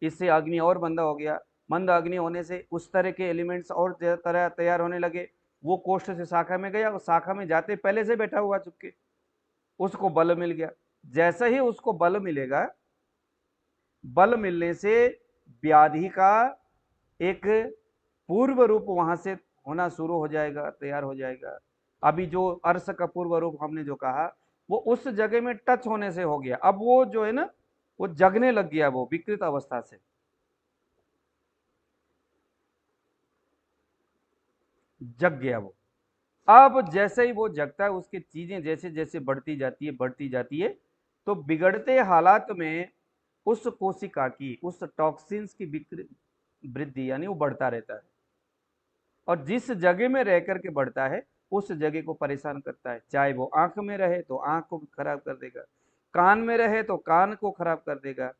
इससे अग्नि और मंदा हो गया। मंद अग्नि होने से उस तरह के एलिमेंट्स और तरह तैयार होने लगे। वो कोष्ठ से शाखा में गया, उस शाखा में जाते पहले से बैठा हुआ चुपके, उसको बल मिल गया। जैसे ही उसको बल मिलेगा, बल मिलने से व्याधि का एक पूर्व रूप वहां से होना शुरू हो जाएगा, तैयार हो जाएगा। अभी जो अर्श का पूर्व रूप हमने जो कहा, वो उस जगह में टच होने से हो गया। अब वो जो है ना, वो जगने लग गया, वो विकृत अवस्था से जग गया वो। अब जैसे ही वो जगता है, उसकी चीजें जैसे जैसे बढ़ती जाती है, तो बिगड़ते हालात में उस कोशिका की, उस टॉक्सिन्स की वृद्धि यानी वो बढ़ता रहता है। और जिस जगह में रह करके बढ़ता है, उस जगह को परेशान करता है। चाहे वो आंख में रहे तो आंख को खराब कर देगा, कान में रहे तो कान को खराब कर देगा,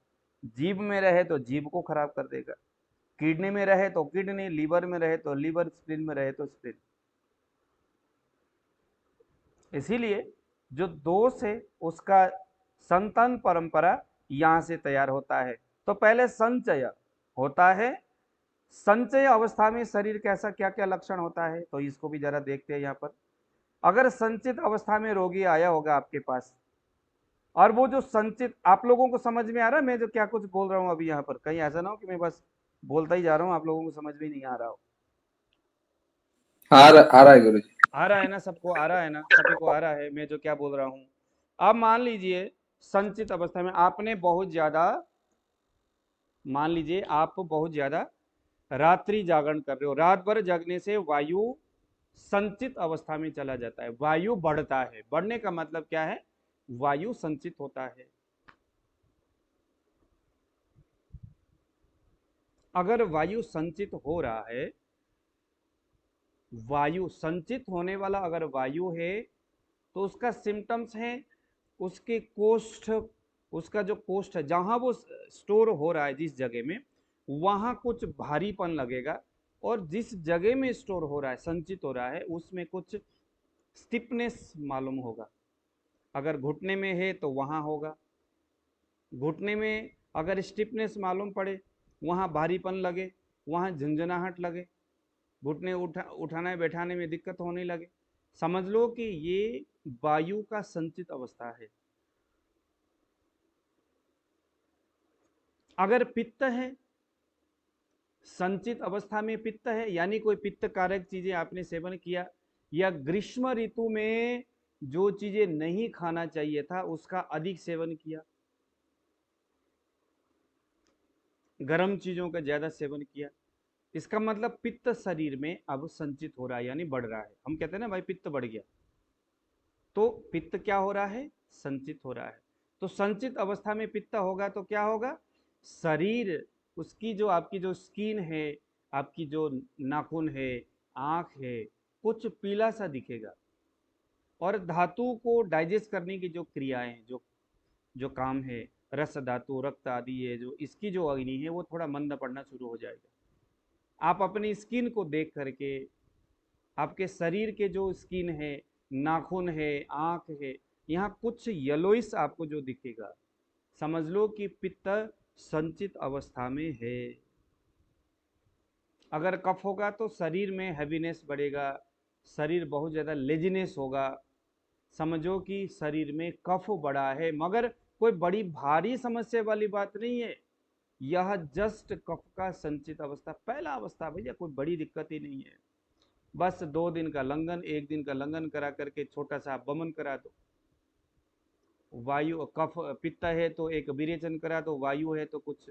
जीभ में रहे तो जीभ को खराब कर देगा, किडनी में रहे तो किडनी, लीवर में रहे तो लीवर, स्प्लीन में रहे तो स्प्लीन। इसीलिए जो दोष है उसका संतान परंपरा यहां से तैयार होता है। तो पहले संचय होता है। संचय अवस्था में शरीर कैसा, क्या क्या लक्षण होता है, तो इसको भी जरा देखते हैं यहाँ पर। अगर संचित अवस्था में रोगी आया होगा आपके पास, और वो जो संचित, आप लोगों को समझ में आ रहा है मैं जो क्या कुछ बोल रहा हूँ अभी यहाँ पर? कहीं ऐसा ना हो कि मैं बस बोलता ही जा रहा हूँ, आप लोगों को समझ में नहीं आ रहा हो। आ रहा है गुरुजी। आ रहा है ना? सबको आ रहा है ना? सभी को आ रहा है मैं जो क्या बोल रहा हूँ? अब मान लीजिए संचित अवस्था में आपने बहुत ज्यादा, मान लीजिए आप बहुत ज्यादा रात्रि जागरण कर रहे हो, रात भर जगने से वायु संचित अवस्था में चला जाता है, वायु बढ़ता है। बढ़ने का मतलब क्या है? वायु संचित होता है। अगर वायु संचित हो रहा है, वायु संचित होने वाला अगर वायु है, तो उसका सिम्टम्स है, उसके कोष्ठ उसका जो कोष्ठ है जहां वो स्टोर हो रहा है, जिस जगह में, वहां कुछ भारीपन लगेगा, और जिस जगह में स्टोर हो रहा है, संचित हो रहा है, उसमें कुछ स्टिफनेस मालूम होगा। अगर घुटने में है तो वहां होगा, घुटने में अगर स्टिफनेस मालूम पड़े, वहां भारीपन लगे, वहां झंझनाहट लगे, घुटने उठाने बैठाने में दिक्कत होने लगे, समझ लो कि ये वायु का संचित अवस्था है। अगर पित्त है, संचित अवस्था में पित्त है, यानी कोई पित्त कारक चीजें आपने सेवन किया, या ग्रीष्म ऋतु में जो चीजें नहीं खाना चाहिए था उसका अधिक सेवन किया, गर्म चीजों का ज्यादा सेवन किया, इसका मतलब पित्त शरीर में अब संचित हो रहा है, यानी बढ़ रहा है। हम कहते हैं ना भाई पित्त बढ़ गया, तो पित्त क्या हो रहा है? संचित हो रहा है। तो संचित अवस्था में पित्त होगा तो क्या होगा? शरीर, उसकी जो आपकी जो स्किन है, आपकी जो नाखून है, आंख है, कुछ पीला सा दिखेगा, और धातु को डाइजेस्ट करने की जो क्रियाएं हैं, जो जो काम है, रस धातु, रक्त आदि है, जो इसकी जो अग्नि है वो थोड़ा मंद पड़ना शुरू हो जाएगा। आप अपनी स्किन को देख करके, आपके शरीर के जो स्किन है, नाखून है, आंख है, यहाँ कुछ येलोइश आपको जो दिखेगा, समझ लो कि पित्त संचित अवस्था में है। अगर कफ होगा तो शरीर में हैवीनेस बढ़ेगा, शरीर बहुत ज़्यादा लेजीनेस होगा, समझो कि शरीर में कफ बढ़ा है, मगर कोई बड़ी भारी समस्या वाली बात नहीं है, यह जस्ट कफ का संचित अवस्था, पहला अवस्था भैया, कोई बड़ी दिक्कत ही नहीं है। बस 2 दिन का लंघन, 1 दिन का लंघन करा करके छोटा सा बमन करा दो, वायु कफ पित्त है तो एक विरेचन करा दो, वायु है तो कुछ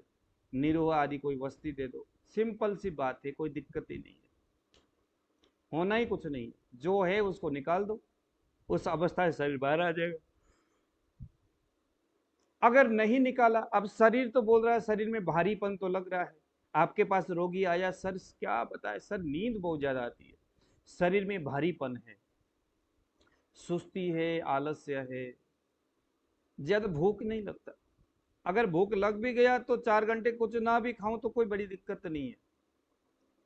निरोह आदि कोई वस्ती दे दो, सिंपल सी बात है, कोई दिक्कत ही नहीं है, होना ही कुछ नहीं, जो है उसको निकाल दो, उस अवस्था से शरीर बाहर आ जाएगा। अगर नहीं निकाला, अब शरीर तो बोल रहा है, शरीर में भारीपन तो लग रहा है, आपके पास रोगी आया, सर क्या बताए सर, नींद बहुत ज्यादा आती है, शरीर में भारीपन है, सुस्ती है, आलस्य है, ज्यादा भूख नहीं लगता, अगर भूख लग भी गया तो 4 घंटे कुछ ना भी खाऊं तो कोई बड़ी दिक्कत नहीं है,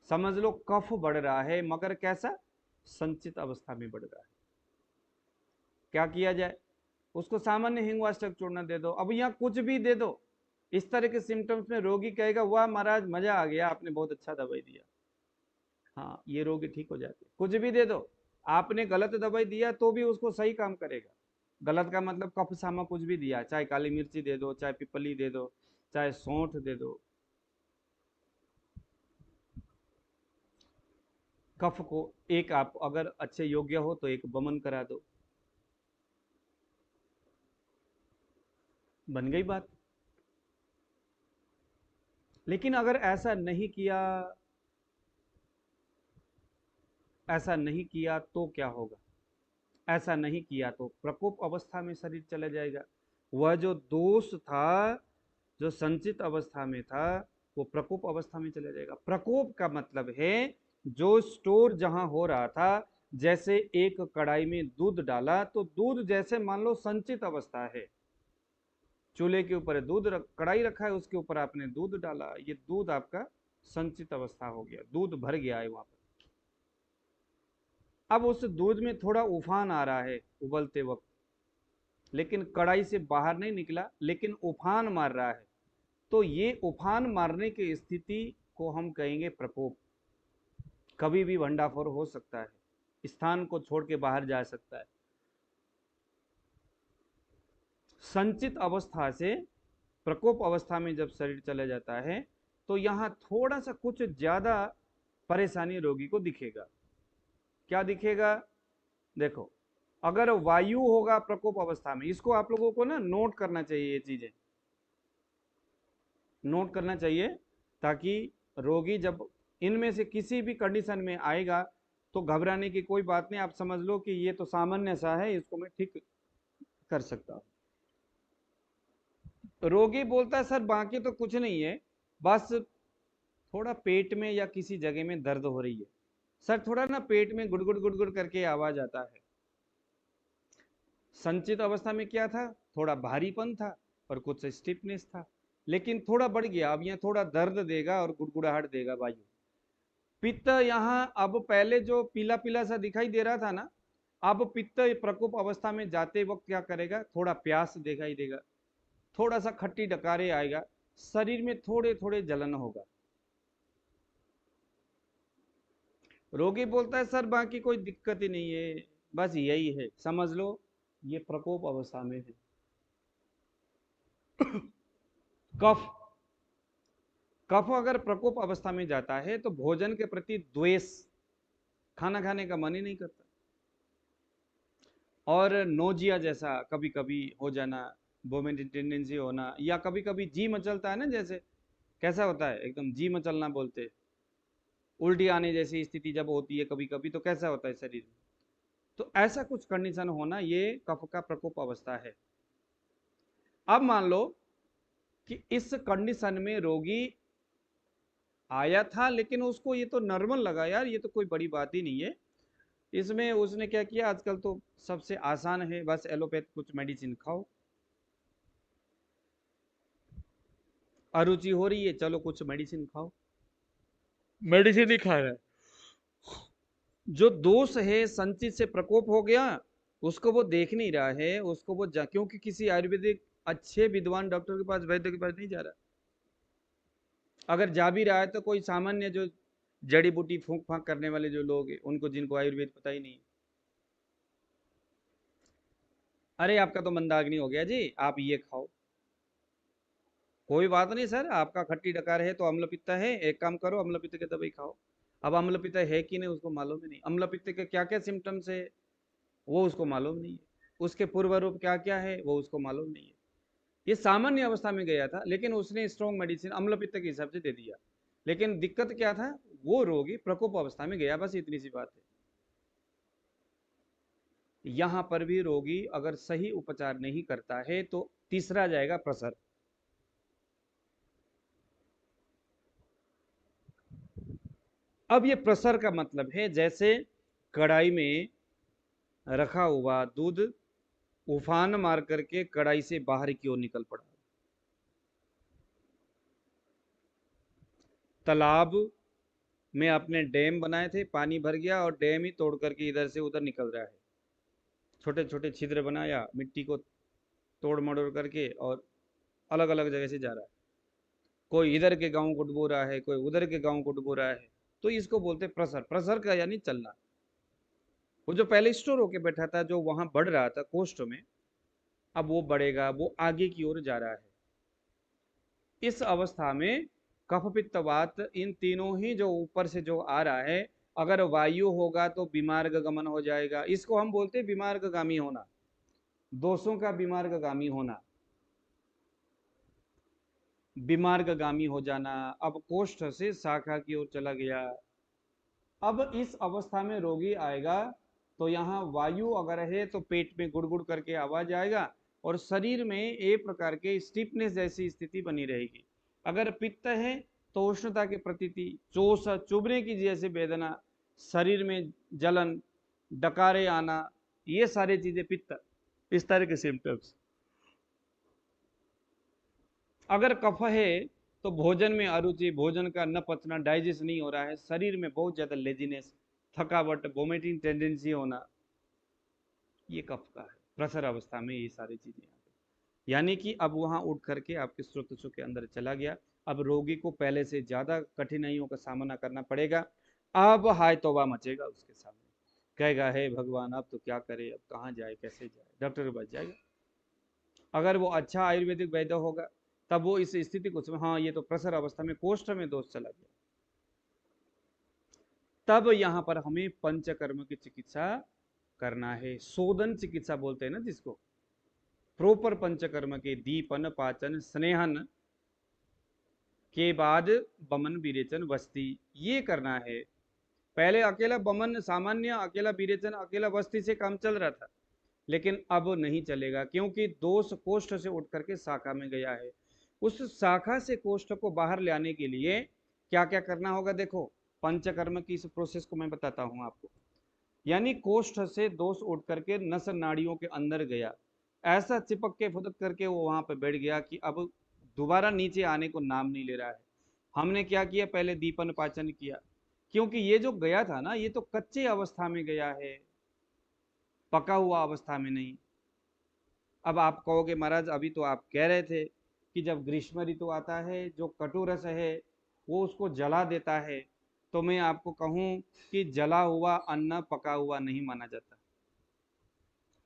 समझ लो कफ बढ़ रहा है, मगर कैसा? संचित अवस्था में बढ़ रहा है। क्या किया जाए? उसको सामान्य हिंगवाष्टक चूर्ण दे दो, अब यहाँ कुछ भी दे दो, इस तरह के सिम्टम्स में रोगी कहेगा वाह महाराज मजा आ गया, आपने बहुत अच्छा दवाई दिया, हाँ ये रोगी ठीक हो जाते। कुछ भी दे दो, आपने गलत दवाई दिया तो भी उसको सही काम करेगा, गलत का मतलब कफ सामा कुछ भी दिया, चाहे काली मिर्ची दे दो, चाहे पिपली दे दो, चाहे सौंठ दे दो, कफ को एक आप अगर अच्छे योग्य हो तो एक बमन करा दो, बन गई बात। लेकिन अगर ऐसा नहीं किया, ऐसा नहीं किया तो क्या होगा? ऐसा नहीं किया तो प्रकोप अवस्था में शरीर चला जाएगा, वह जो दोष था, जो संचित अवस्था में था, वो प्रकोप अवस्था में चला जाएगा। प्रकोप का मतलब है जो स्टोर जहां हो रहा था, जैसे एक कढ़ाई में दूध डाला तो दूध जैसे मान लो संचित अवस्था है, चूल्हे के ऊपर दूध कढ़ाई रखा है, उसके ऊपर आपने दूध डाला, ये दूध आपका संचित अवस्था हो गया, दूध भर गया है वहां पर। अब उस दूध में थोड़ा उफान आ रहा है उबलते वक्त, लेकिन कढ़ाई से बाहर नहीं निकला, लेकिन उफान मार रहा है, तो ये उफान मारने की स्थिति को हम कहेंगे प्रकोप। कभी भी भंडाफोर हो सकता है, स्थान को छोड़ के बाहर जा सकता है। संचित अवस्था से प्रकोप अवस्था में जब शरीर चला जाता है तो यहां थोड़ा सा कुछ ज्यादा परेशानी रोगी को दिखेगा। क्या दिखेगा? देखो, अगर वायु होगा प्रकोप अवस्था में, इसको आप लोगों को ना नोट करना चाहिए, ये चीजें नोट करना चाहिए, ताकि रोगी जब इनमें से किसी भी कंडीशन में आएगा तो घबराने की कोई बात नहीं, आप समझ लो कि ये तो सामान्य सा है, इसको मैं ठीक कर सकता हूं। रोगी बोलता है सर बाकी तो कुछ नहीं है, बस थोड़ा पेट में या किसी जगह में दर्द हो रही है, सर थोड़ा ना पेट में गुड़गुड़ गुड़गुड़ करके आवाज आता है। संचित अवस्था में क्या था? थोड़ा भारीपन था, और कुछ स्टिफनेस था, लेकिन थोड़ा बढ़ गया। अब यहाँ थोड़ा दर्द देगा और गुड़गुड़ाहट देगा वायु। पित्त यहाँ अब पहले जो पीला पीला सा दिखाई दे रहा था ना, अब पित्त प्रकोप अवस्था में जाते वक्त क्या करेगा, थोड़ा प्यास दिखाई देगा, थोड़ा सा खट्टी डकारे आएगा, शरीर में थोड़े थोड़े जलन होगा। रोगी बोलता है सर बाकी कोई दिक्कत ही नहीं है, बस यही है, समझ लो ये प्रकोप अवस्था में है। कफ, कफ अगर प्रकोप अवस्था में जाता है तो भोजन के प्रति द्वेष, खाना खाने का मन ही नहीं करता, और नोजिया जैसा कभी कभी हो जाना, वोमिटिंग टेंडेंसी होना, या कभी कभी जी मचलता है ना, जैसे कैसा होता है, एकदम जी मचलना बोलते हैं, उल्टी आने जैसी स्थिति जब होती है कभी कभी, तो कैसा होता है शरीर में, तो ऐसा कुछ कंडीशन होना ये कफ का प्रकोप अवस्था है। अब मान लो कि इस कंडीशन में रोगी आया था, लेकिन उसको ये तो नॉर्मल लगा, यार ये तो कोई बड़ी बात ही नहीं है, इसमें उसने क्या किया, आजकल तो सबसे आसान है, बस एलोपैथ कुछ मेडिसिन खाओ, अरुचि हो रही है चलो कुछ मेडिसिन खाओ, मेडिसिन ही खा रहा है। जो दोष है संचित से प्रकोप हो गया, उसको वो देख नहीं रहा है, उसको वो क्योंकि किसी आयुर्वेदिक अच्छे विद्वान डॉक्टर के पास, वैद्य के पास नहीं जा रहा, अगर जा भी रहा है तो कोई सामान्य जो जड़ी बूटी फूंक फांक करने वाले जो लोग हैं, उनको, जिनको आयुर्वेद पता ही नहीं, अरे आपका तो मंदाग्नि हो गया जी, आप ये खाओ, कोई बात नहीं सर, आपका खट्टी डकार है तो अम्ल पित्त है, एक काम करो अम्ल पित्त की दवाई खाओ। अब अम्ल पित्त है कि नहीं उसको मालूम ही नहीं, अम्ल पित्त के क्या क्या सिम्टम्स है वो उसको मालूम नहीं है, उसके पूर्व रूप क्या क्या है वो उसको मालूम नहीं है। ये सामान्य अवस्था में गया था, लेकिन उसने स्ट्रॉन्ग मेडिसिन अम्ल पित्त के हिसाब से दे दिया, लेकिन दिक्कत क्या था, वो रोगी प्रकोप अवस्था में गया, बस इतनी सी बात है। यहां पर भी रोगी अगर सही उपचार नहीं करता है तो तीसरा जाएगा प्रसर। अब ये प्रसर का मतलब है जैसे कढ़ाई में रखा हुआ दूध उफान मार करके कढ़ाई से बाहर की ओर निकल पड़ा, तालाब में आपने डैम बनाए थे, पानी भर गया और डैम ही तोड़ करके इधर से उधर निकल रहा है, छोटे छोटे छिद्र बनाया, मिट्टी को तोड़ मड़ोड़ करके और अलग अलग जगह से जा रहा है, कोई इधर के गांव को डुबो रहा है, कोई उधर के गांव को डुबो रहा है, तो इसको बोलते प्रसर। प्रसर का यानी चलना। वो जो पहले स्टोर होके बैठा था, जो वहां बढ़ रहा था कोष्ठ में, अब वो बढ़ेगा, वो आगे की ओर जा रहा है। इस अवस्था में कफ पित्त वात इन तीनों ही जो ऊपर से जो आ रहा है, अगर वायु होगा तो विमार्ग गमन हो जाएगा, इसको हम बोलते हैं विमार्गगामी होना, दोषों का विमार्गगामी होना, विमार्गगामी हो जाना। अब कोष्ठ से शाखा की ओर चला गया। अब इस अवस्था में रोगी आएगा तो यहाँ वायु अगर है तो पेट में गुड़गुड़ करके आवाज आएगा और शरीर में एक प्रकार के स्टिफनेस जैसी स्थिति बनी रहेगी। अगर पित्त है तो उष्णता के प्रतीति, चोस, चुभने की जैसे वेदना, शरीर में जलन, डकारे आना, ये सारी चीजें पित्त, इस तरह के सिम्टम्स। अगर कफ है तो भोजन में अरुचि, भोजन का न पचना, डाइजेस्ट नहीं हो रहा है, शरीर में बहुत ज्यादा लेजीनेस, थकावट, वोमिटिंग टेंडेंसी होना, ये कफ का है। प्रसर अवस्था में ये सारी चीजें आ गई, यानी कि अब वहां उठ करके आपके स्रोतों के अंदर चला गया। अब रोगी को पहले से ज्यादा कठिनाइयों का सामना करना पड़ेगा। अब हाय तौबा मचेगा उसके सामने, कहेगा हे भगवान अब तो क्या करे, अब कहाँ जाए, कैसे जाए, डॉक्टर के पास जाएगा। अगर वो अच्छा आयुर्वेदिक वैद्य होगा तब वो इस स्थिति को हाँ ये तो प्रसर अवस्था में कोष्ठ में दोष चला गया, तब यहां पर हमें पंचकर्म की चिकित्सा करना है। शोधन चिकित्सा बोलते हैं ना जिसको, प्रॉपर पंचकर्म के दीपन, पाचन, स्नेहन के बाद बमन, विरेचन, वस्ती, ये करना है। पहले अकेला बमन, सामान्य अकेला विरेचन, अकेला वस्ती से काम चल रहा था, लेकिन अब नहीं चलेगा, क्योंकि दोष कोष्ठ से उठ करके शाखा में गया है। उस शाखा से कोष्ठ को बाहर ले आने के लिए क्या क्या करना होगा, देखो पंचकर्म की इस प्रोसेस को मैं बताता हूं आपको। यानी कोष्ठ से दोष उठ करके नस नाड़ियों के अंदर गया, ऐसा चिपक के फुदक करके वो वहां पे बैठ गया कि अब दोबारा नीचे आने को नाम नहीं ले रहा है। हमने क्या किया, पहले दीपन पाचन किया, क्योंकि ये जो गया था ना, ये तो कच्चे अवस्था में गया है, पका हुआ अवस्था में नहीं। अब आप कहोगे महाराज अभी तो आप कह रहे थे कि जब ग्रीष्म ऋतु आता है जो कटुरस है वो उसको जला देता है, तो मैं आपको कहूं कि जला हुआ अन्न पका हुआ नहीं माना जाता,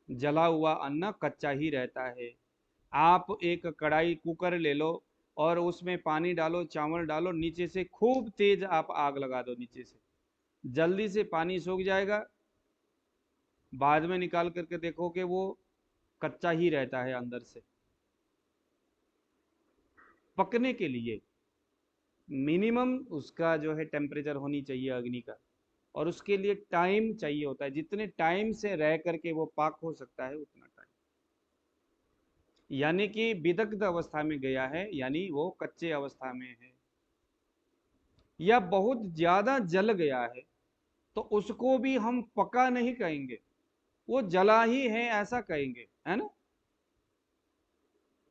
जला हुआ अन्न कच्चा ही रहता है। आप एक कढ़ाई कुकर ले लो और उसमें पानी डालो, चावल डालो, नीचे से खूब तेज आप आग लगा दो, नीचे से जल्दी से पानी सूख जाएगा, बाद में निकाल करके देखोगे वो कच्चा ही रहता है अंदर से। पकने के लिए मिनिमम उसका जो है टेम्परेचर होनी चाहिए अग्नि का, और उसके लिए टाइम चाहिए होता है, जितने टाइम से रह करके वो पाक हो सकता है उतना टाइम। यानी कि विदग्ध अवस्था में गया है, यानी वो कच्चे अवस्था में है, या बहुत ज्यादा जल गया है, तो उसको भी हम पका नहीं कहेंगे, वो जला ही है ऐसा कहेंगे, है ना।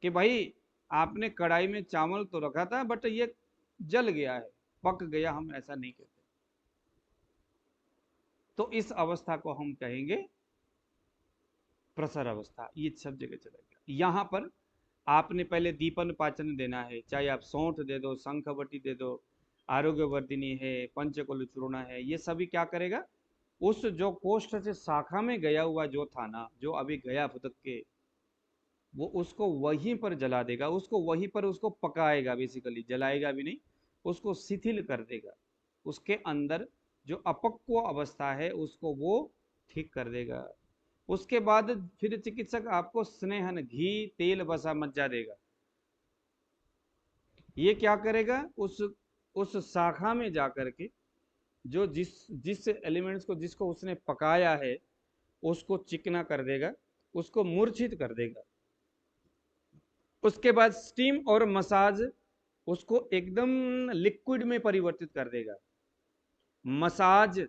कि भाई आपने कढ़ाई में चावल तो रखा था बट ये जल गया है, पक गया, हम ऐसा नहीं कहते। तो इस अवस्था को हम कहेंगे प्रसर अवस्था, ये सब जगह चलेगा। यहां पर आपने पहले दीपन पाचन देना है, चाहे आप सौंठ दे दो, शंखवटी दे दो, आरोग्यवर्धिनी है, पंचकुल चूर्ण है, ये सभी क्या करेगा, उस जो कोष्ठ से शाखा में गया हुआ जो था ना, जो अभी गया फुदक के, वो उसको वहीं पर जला देगा, उसको वहीं पर उसको पकाएगा, बेसिकली जलाएगा भी नहीं, उसको शिथिल कर देगा, उसके अंदर जो अपक्व अवस्था है उसको वो ठीक कर देगा। उसके बाद फिर चिकित्सक आपको स्नेहन, घी, तेल, वसा, मज्जा देगा। ये क्या करेगा, उस शाखा में जाकर के जो जिस एलिमेंट्स को, जिसको उसने पकाया है, उसको चिकना कर देगा, उसको मूर्छित कर देगा। उसके बाद स्टीम और मसाज उसको एकदम लिक्विड में परिवर्तित कर देगा। मसाज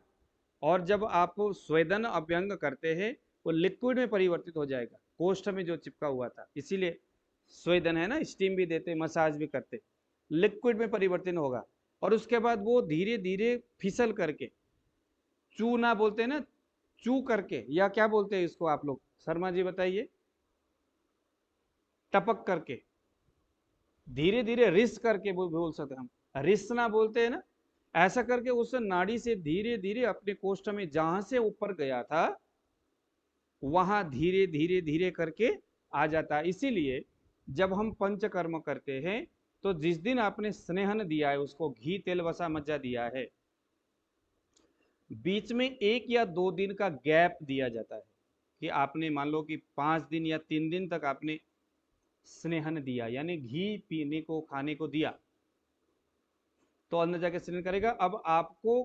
और जब आप स्वेदन अभ्यंग करते हैं वो लिक्विड में परिवर्तित हो जाएगा, कोष्ठ में जो चिपका हुआ था, इसीलिए स्वेदन है ना, स्टीम भी देते, मसाज भी करते, लिक्विड में परिवर्तन होगा। और उसके बाद वो धीरे धीरे फिसल करके, चूना बोलते हैं ना, चू करके, या क्या बोलते हैं इसको आप लोग, शर्मा जी बताइए, टपक करके, धीरे धीरे रिस करके बोल सकते हम, रिसना बोलते हैं ना, ऐसा करके उस नाड़ी से धीरे धीरे अपने कोष्ठ में जहां से ऊपर गया था वहां धीरे धीरे धीरे करके आ जाता है। इसीलिए जब हम पंचकर्म करते हैं तो जिस दिन आपने स्नेहन दिया है, उसको घी, तेल, वसा, मज्जा दिया है, बीच में 1 या 2 दिन का गैप दिया जाता है कि आपने मान लो कि 5 दिन या 3 दिन तक आपने स्नेहन दिया, यानी घी पीने को, खाने को दिया, तो अंदर जाके स्नेहन करेगा। अब आपको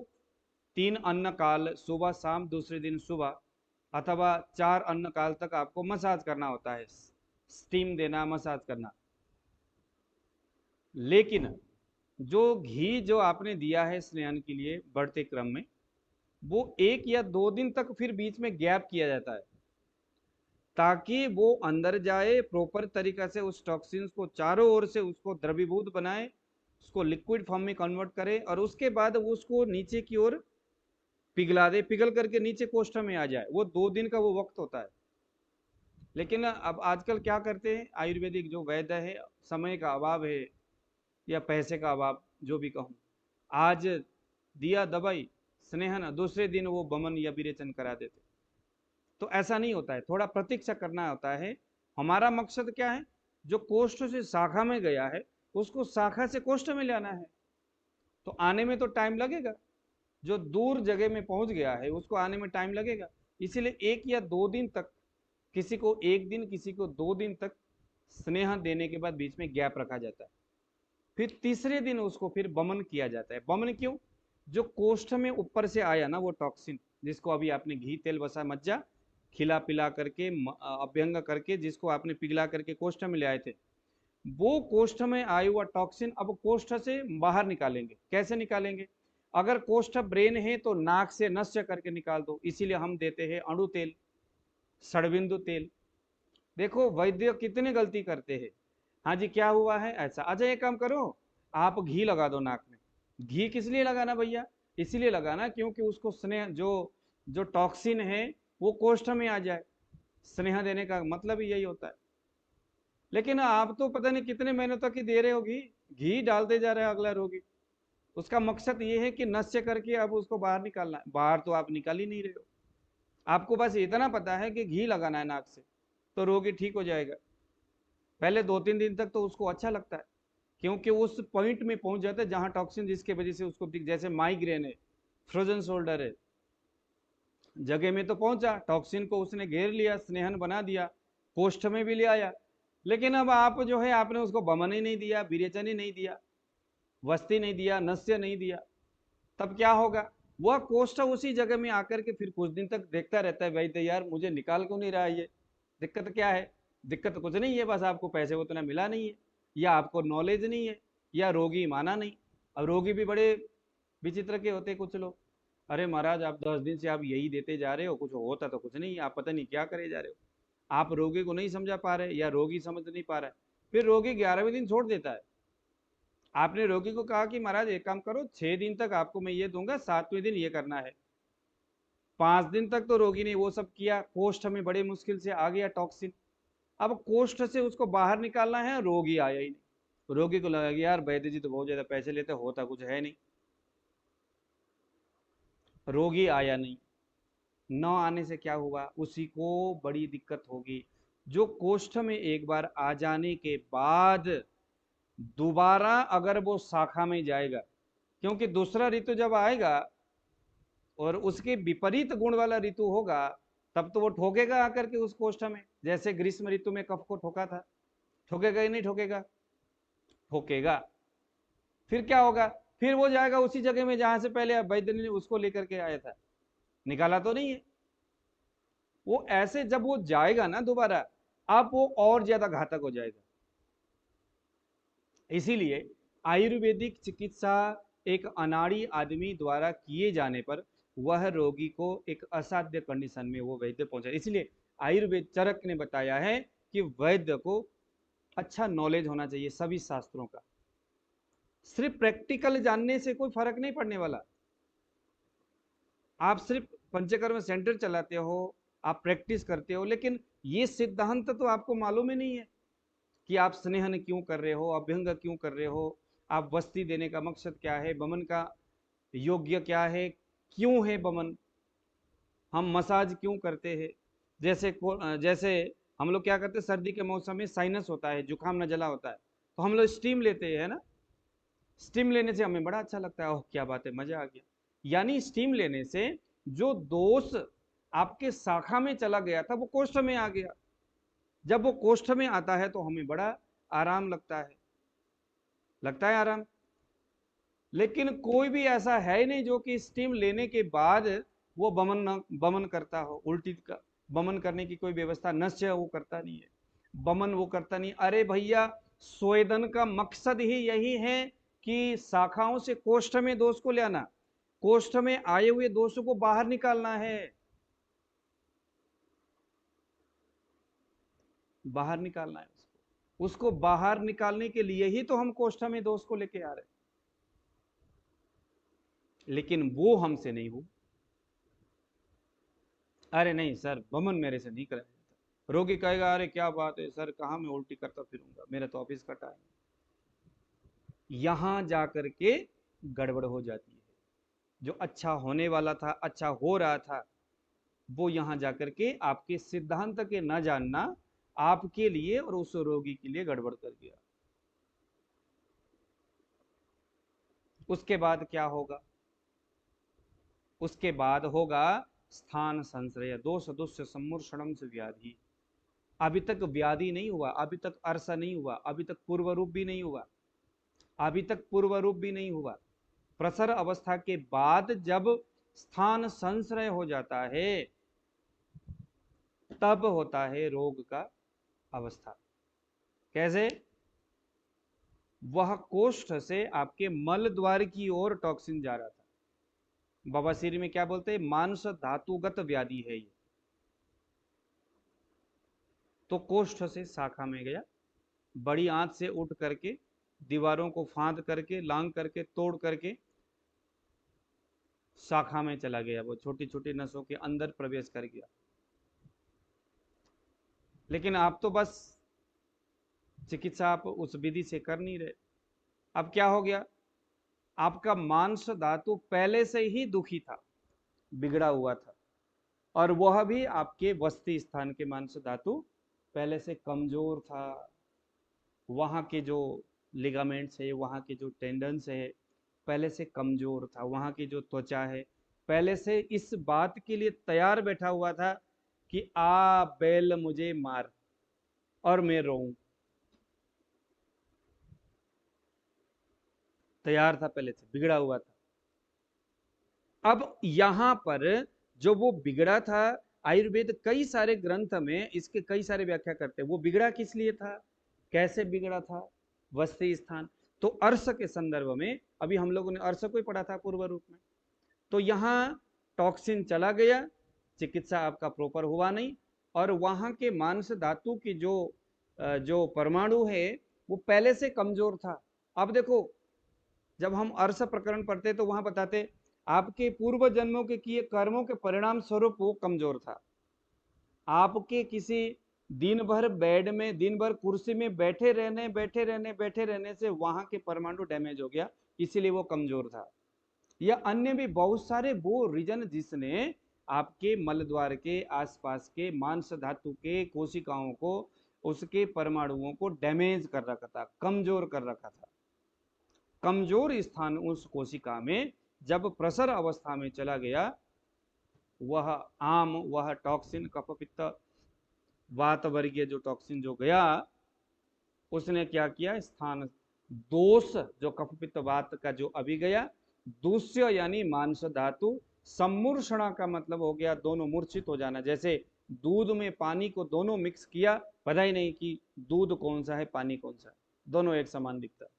3 अन्न काल, सुबह शाम, दूसरे दिन सुबह, अथवा 4 अन्न काल तक आपको मसाज करना होता है, स्टीम देना, मसाज करना। लेकिन जो घी जो आपने दिया है स्नेहन के लिए बढ़ते क्रम में, वो 1 या 2 दिन तक फिर बीच में गैप किया जाता है, ताकि वो अंदर जाए, प्रॉपर तरीका से उस टॉक्सिन्स को चारों ओर से उसको द्रवीभूत बनाए, उसको लिक्विड फॉर्म में कन्वर्ट करे, और उसके बाद उसको नीचे की ओर पिघला दे, पिघल करके नीचे कोष्ठ में आ जाए। वो 2 दिन का वो वक्त होता है। लेकिन अब आजकल क्या करते हैं आयुर्वेदिक जो वैद्य है, समय का अभाव है या पैसे का अभाव, जो भी कहूँ, आज दिया दवाई स्नेहन, दूसरे दिन वो बमन या विरेचन करा देते। तो ऐसा नहीं होता है, थोड़ा प्रतीक्षा करना होता है। हमारा मकसद क्या है, जो कोष्ठ से शाखा में गया है उसको शाखा से कोष्ठ में ले आना है, तो आने में तो टाइम लगेगा, जो दूर जगह में पहुंच गया है उसको आने में टाइम लगेगा। इसीलिए 1 या 2 दिन तक, किसी को 1 दिन, किसी को 2 दिन तक स्नेह देने के बाद बीच में गैप रखा जाता है, फिर तीसरे दिन उसको फिर बमन किया जाता है। बमन क्यों, जो कोष्ठ में ऊपर से आया ना वो टॉक्सिन, जिसको अभी आपने घी, तेल, वसा, मज्जा खिला पिला करके, अभ्यंग करके, जिसको आपने पिघला करके कोष्ठ में ले आए थे, वो कोष्ठ में आया हुआ टॉक्सिन अब कोष्ठ से बाहर निकालेंगे। कैसे निकालेंगे, अगर कोष्ठ ब्रेन है तो नाक से नस्य करके निकाल दो, इसीलिए हम देते हैं अणु तेल, षड़बिंदु तेल। देखो वैद्य कितनी गलती करते हैं। हाँ जी क्या हुआ है ऐसा, अच्छा एक काम करो, आप घी लगा दो नाक में। घी किस लिए लगाना भैया, इसीलिए लगाना क्योंकि उसको स्नेह जो जो टॉक्सिन है वो कोष्ठ में आ जाए। स्नेह देने का मतलब ही यही होता है। लेकिन आप तो पता नहीं कितने महीनों तक ही दे रहे हो घी, घी डालते जा रहे हो अगला रोगी। उसका मकसद ये है कि नश्य करके अब उसको बाहर निकालना है, बाहर तो आप निकाल ही नहीं रहे हो। आपको बस इतना पता है कि घी लगाना है नाक से तो रोगी ठीक हो जाएगा। पहले 2-3 दिन तक तो उसको अच्छा लगता है क्योंकि उस पॉइंट में पहुंच जाता है जहां टॉक्सिन जिसके वजह से उसको जैसे माइग्रेन है, फ्रोजन शोल्डर है, जगह में तो पहुंचा, टॉक्सिन को उसने घेर लिया, स्नेहन बना दिया, कोष्ठ में भी ले आया। लेकिन अब आप जो है आपने उसको बमन ही नहीं दिया, विरेचन ही नहीं दिया, वस्ती नहीं दिया, नस्य नहीं दिया, तब क्या होगा, वह कोष्ठ उसी जगह में आकर के फिर कुछ दिन तक देखता रहता है, भाई तो यार मुझे निकाल क्यों नहीं रहा है, ये दिक्कत क्या है। दिक्कत कुछ नहीं है, बस आपको पैसे उतना मिला नहीं है, या आपको नॉलेज नहीं है, या रोगी माना नहीं। अब रोगी भी बड़े विचित्र के होते कुछ लोग, अरे महाराज आप 10 दिन से आप यही देते जा रहे हो, कुछ होता तो कुछ नहीं, आप पता नहीं क्या करे जा रहे हो। आप रोगी को नहीं समझा पा रहे या रोगी समझ नहीं पा रहा है, फिर रोगी 11वें दिन छोड़ देता है। आपने रोगी को कहा कि महाराज एक काम करो, 6 दिन तक आपको मैं ये दूंगा, 7वें दिन ये करना है। 5 दिन तक तो रोगी ने वो सब किया, कोष्ठ में बड़े मुश्किल से आ गया टॉक्सिन। अब कोष्ठ से उसको बाहर निकालना है, रोगी आया ही नहीं। रोगी को लगा कि यार वैद्य जी तो बहुत ज्यादा पैसे लेते, होता कुछ है नहीं। रोगी आया नहीं, न आने से क्या हुआ, उसी को बड़ी दिक्कत होगी। जो कोष्ठ में एक बार आ जाने के बाद दोबारा अगर वो शाखा में जाएगा, क्योंकि दूसरा ऋतु जब आएगा और उसके विपरीत गुण वाला ऋतु होगा, तब तो वो ठोकेगा आकर के उस कोष्ठ में, जैसे ग्रीष्म ऋतु में कफ को ठोका था। ठोकेगा ही नहीं ठोकेगा, ठोकेगा। फिर क्या होगा, फिर वो जाएगा उसी जगह में जहां से पहले वैद्य ने उसको लेकर के आया था, निकाला तो नहीं है। वो ऐसे जब वो जाएगा ना दोबारा, अब वो और ज्यादा घातक हो जाएगा। इसीलिए आयुर्वेदिक चिकित्सा एक अनाड़ी आदमी द्वारा किए जाने पर वह रोगी को एक असाध्य कंडीशन में वो वैद्य पहुंचा। इसलिए आयुर्वेद चरक ने बताया है कि वैद्य को अच्छा नॉलेज होना चाहिए सभी शास्त्रों का। सिर्फ प्रैक्टिकल जानने से कोई फर्क नहीं पड़ने वाला। आप सिर्फ पंचकर्म सेंटर चलाते हो, आप प्रैक्टिस करते हो, लेकिन ये सिद्धांत तो आपको मालूम ही नहीं है कि आप स्नेहन क्यों कर रहे हो, अभ्यंग क्यों कर रहे हो, आप वस्ती देने का मकसद क्या है, बमन का योग्य क्या है, क्यों है बमन, हम मसाज क्यों करते हैं। जैसे हम लोग क्या करते हैं, सर्दी के मौसम में साइनस होता है, जुकाम नजला होता है, तो हम लोग स्टीम लेते हैं ना। स्टीम लेने से हमें बड़ा अच्छा लगता है, ओह क्या बात है, मजा आ गया। यानी स्टीम लेने से जो दोष आपके शाखा में चला गया था वो कोष्ठ में आ गया। जब वो कोष्ठ में आता है तो हमें बड़ा आराम लगता है आराम। लेकिन कोई भी ऐसा है ही नहीं जो कि स्टीम लेने के बाद वो बमन करता हो। उल्टी का बमन करने की कोई व्यवस्था, नश्य वो करता नहीं है, बमन वो करता नहीं। अरे भैया स्वेदन का मकसद ही यही है कि शाखाओं से कोष्ठ में दोष को ले आना, कोष्ठ में आए हुए दोषों को बाहर निकालना है, बाहर निकालना है उसको बाहर निकालने के लिए ही तो हम कोष्ठ में दोष को लेके आ रहे हैं। लेकिन वो हमसे नहीं हो। अरे नहीं सर बमन मेरे से नहीं कराया जाता। रोगी कहेगा अरे क्या बात है सर, कहां मैं उल्टी करता फिरूंगा, मेरा तो ऑफिस का टाइम। यहां जाकर के गड़बड़ हो जाती है। जो अच्छा होने वाला था, अच्छा हो रहा था, वो यहां जाकर के आपके सिद्धांत के न जानना आपके लिए और उस रोगी के लिए गड़बड़ कर गया। उसके बाद क्या होगा, उसके बाद होगा स्थान संश्रय, दोष दुष्य सम्मूर्षणम से व्याधि। अभी तक व्याधि नहीं हुआ, अभी तक अर्सा नहीं हुआ, अभी तक पूर्व रूप भी नहीं हुआ, अभी तक पूर्व रूप भी नहीं हुआ। प्रसर अवस्था के बाद जब स्थान संश्रय हो जाता है तब होता है रोग का अवस्था। कैसे, वह कोष्ठ से आपके मल द्वार की ओर टॉक्सिन जा रहा था। बवासीर में क्या बोलते हैं, मांस धातुगत व्याधि है ये। तो कोष्ठ से शाखा में गया, बड़ी आंच से उठ करके दीवारों को फांद करके लांग करके तोड़ करके शाखा में चला गया, वो छोटी छोटी नसों के अंदर प्रवेश कर गया। लेकिन आप तो बस चिकित्सा आप उस विधि से कर नहीं रहे। अब क्या हो गया, आपका मांस धातु पहले से ही दुखी था, बिगड़ा हुआ था, और वह भी आपके वस्ती स्थान के मांस धातु पहले से कमजोर था। वहाँ के जो लिगामेंट्स है, वहाँ के जो टेंडन्स है, पहले से कमजोर था। वहाँ की जो त्वचा है पहले से इस बात के लिए तैयार बैठा हुआ था कि आ बैल मुझे मार और मैं रोऊं। तैयार था, पहले से बिगड़ा हुआ था। अब यहां पर जो वो बिगड़ा था, आयुर्वेद कई सारे ग्रंथ में इसके कई सारे व्याख्या करते हैं। वो बिगड़ा किस लिए था, कैसे बिगड़ा था, वस्ती स्थान। तो अर्श के संदर्भ में अभी हम लोगों ने अर्श को ही पढ़ा था पूर्व रूप में। तो यहाँ टॉक्सिन चला गया, चिकित्सा आपका प्रॉपर हुआ नहीं, और वहां के मांस धातु की जो परमाणु है वो पहले से कमजोर था। अब देखो, जब हम अर्श प्रकरण पढ़ते तो वहां बताते आपके पूर्व जन्मों के किए कर्मों के परिणाम स्वरूप वो कमजोर था। आपके किसी दिन भर बेड में, दिन भर कुर्सी में बैठे रहने से वहां के परमाणु डैमेज हो गया, इसीलिए वो कमजोर था। या अन्य भी बहुत सारे वो रीजन जिसने आपके मलद्वार के आसपास के मांस धातु के कोशिकाओं को, उसके परमाणुओं को डैमेज कर रखा था, कमजोर कर रखा था। कमजोर स्थान उस कोशिका में जब प्रसर अवस्था में चला गया, वह टॉक्सिन, कफ पित्त वात वर्गीय जो टॉक्सिन जो गया, उसने क्या किया, स्थान दोष जो कफ पित्त वात का जो अभी गया, दूष्य यानी मांस धातु, सम्मूर्षणा का मतलब हो गया दोनों मूर्छित हो जाना। जैसे दूध में पानी को दोनों मिक्स किया, पता ही नहीं कि दूध कौन सा है पानी कौन सा है, दोनों एक समान दिखता है।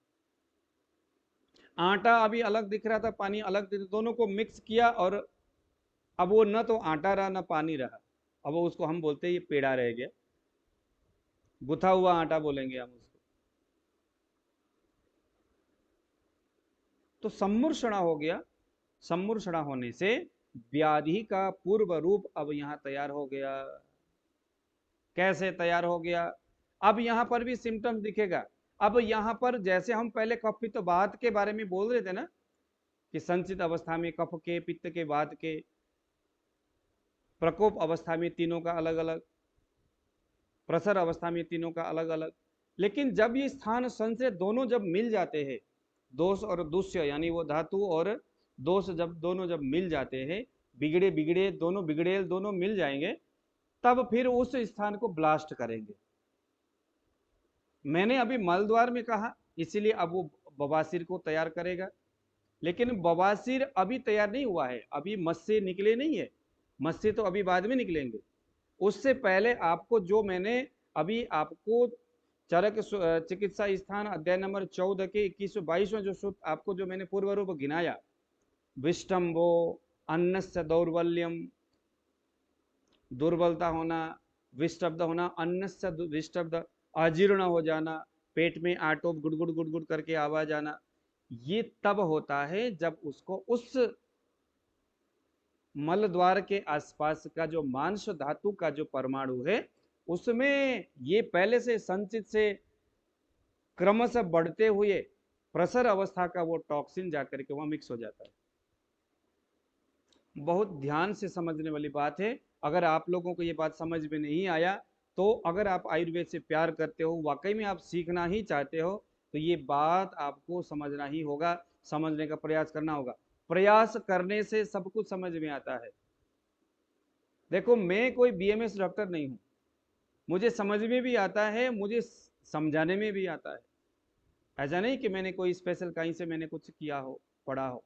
आटा अभी अलग दिख रहा था, पानी अलग दिख, दोनों को मिक्स किया और अब वो न तो आटा रहा न पानी रहा। अब वो उसको हम बोलते हैं ये पेड़ा रह गया, गुथा हुआ आटा बोलेंगे हम उसको। तो सम्मूर्षणा हो गया। सम्मूर्षणा होने से व्याधि का पूर्व रूप अब यहां तैयार हो गया। कैसे तैयार हो गया, अब यहां पर भी सिम्टम्स दिखेगा। अब यहां पर जैसे हम पहले कफ पित्त वात के बारे में बोल रहे थे ना, कि संचित अवस्था में कफ के, पित्त के, वात के, प्रकोप अवस्था में तीनों का अलग अलग, प्रसर अवस्था में तीनों का अलग अलग। लेकिन जब ये स्थान संचय दोनों जब मिल जाते हैं, दोष और दुष्य यानी वो धातु और दोष जब मिल जाते हैं, बिगड़े बिगड़े दोनों, बिगड़ेल दोनों मिल जाएंगे, तब फिर उस स्थान को ब्लास्ट करेंगे। मैंने अभी मलद्वार में कहा, इसीलिए अब वो बवासीर को तैयार करेगा। लेकिन बवासीर अभी तैयार नहीं हुआ है, अभी मस्से निकले नहीं है, मस्से तो अभी बाद में निकलेंगे। उससे पहले आपको जो मैंने अभी आपको चरक चिकित्सा स्थान अध्याय नंबर 14 के 21-22 जो सूत्र आपको जो मैंने पूर्व रूप गिनाया, विष्टम्भो, अन्नस्य दौर्बल्यम, दुर्बलता होना, विष्टब्ध होना, अन्नस्य विष्टब्ध, अजीर्ण हो जाना, पेट में आटो गुड़गुड़ गुड़गुड़ करके आवाज आना, ये तब होता है जब उसको उस मल द्वार के आसपास का जो मांस धातु का जो परमाणु है, उसमें ये पहले से संचित से क्रमशः बढ़ते हुए प्रसर अवस्था का वो टॉक्सिन जाकर के वहां मिक्स हो जाता है। बहुत ध्यान से समझने वाली बात है। अगर आप लोगों को ये बात समझ में नहीं आया, तो अगर आप आयुर्वेद से प्यार करते हो, वाकई में आप सीखना ही चाहते हो, तो ये बात आपको समझना ही होगा, समझने का प्रयास करना होगा। प्रयास करने से सब कुछ समझ में आता है। देखो, मैं कोई बीएमएस डॉक्टर नहीं हूं, मुझे समझ में भी आता है, मुझे समझाने में भी आता है। ऐसा नहीं कि मैंने कोई स्पेशल कहीं से मैंने कुछ किया हो, पढ़ा हो,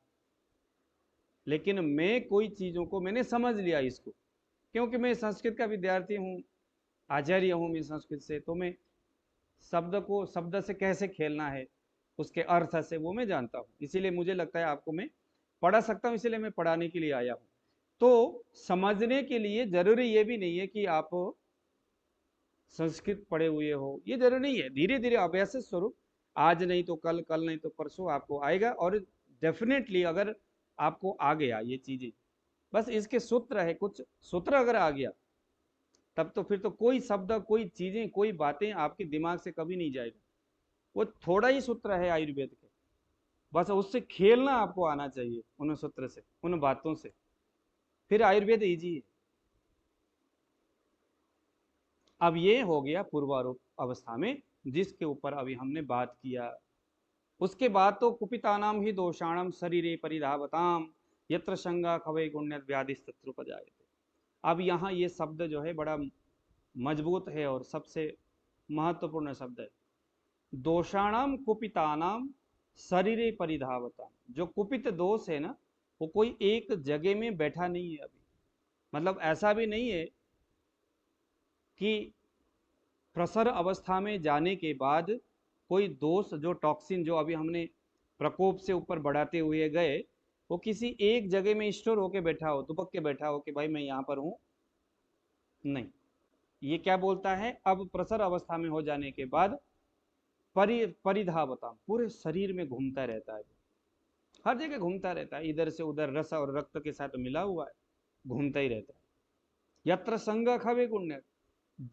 लेकिन मैं कोई चीज़ों को मैंने समझ लिया इसको, क्योंकि मैं संस्कृत का विद्यार्थी हूँ, आचार्य हूँ मैं संस्कृत से, तो मैं शब्द को, शब्द से कैसे खेलना है, उसके अर्थ से वो मैं जानता हूँ। इसीलिए मुझे लगता है आपको मैं पढ़ा सकता हूँ, इसीलिए मैं पढ़ाने के लिए आया हूँ। तो समझने के लिए जरूरी ये भी नहीं है कि आप संस्कृत पढ़े हुए हो, ये जरूरी नहीं है। धीरे धीरे अभ्यास स्वरूप, आज नहीं तो कल, कल नहीं तो परसों आपको आएगा। और डेफिनेटली अगर आपको आ गया ये चीजें, बस इसके सूत्र है, कुछ सूत्र अगर आ गया तब तो फिर तो कोई शब्द, कोई चीजें, कोई बातें आपके दिमाग से कभी नहीं जाएगा। वो थोड़ा ही सूत्र है आयुर्वेद के, बस उससे खेलना आपको आना चाहिए, उन सूत्र से, उन बातों से, फिर आयुर्वेद इजी है। अब ये हो गया पूर्वारोप अवस्था में, जिसके ऊपर अभी हमने बात किया। उसके बाद तो कुपितानाम ही दोषाणम शरीरे परिधावताम यत्र संगा खवै गुण्य व्याधिस्तत्रुपजायते। अब यहाँ ये शब्द जो है बड़ा मजबूत है और सबसे महत्वपूर्ण शब्द है। दोषाणाम कुपितानाम शरीरे परिधावताम। जो कुपित दोष है ना, वो कोई एक जगह में बैठा नहीं है अभी। मतलब ऐसा भी नहीं है कि प्रसर अवस्था में जाने के बाद कोई दोष, जो टॉक्सिन जो अभी हमने प्रकोप से ऊपर बढ़ाते हुए गए, वो किसी एक जगह में स्टोर होके बैठा हो, दुबक के बैठा हो कि भाई मैं यहाँ पर हूं। नहीं, ये क्या बोलता है, अब प्रसर अवस्था में हो जाने के बाद परिधावता, पूरे शरीर में घूमता रहता है, हर जगह घूमता रहता है, इधर से उधर रस और रक्त के साथ मिला हुआ है, घूमता ही रहता है। यत्र संग खवे गुण्य,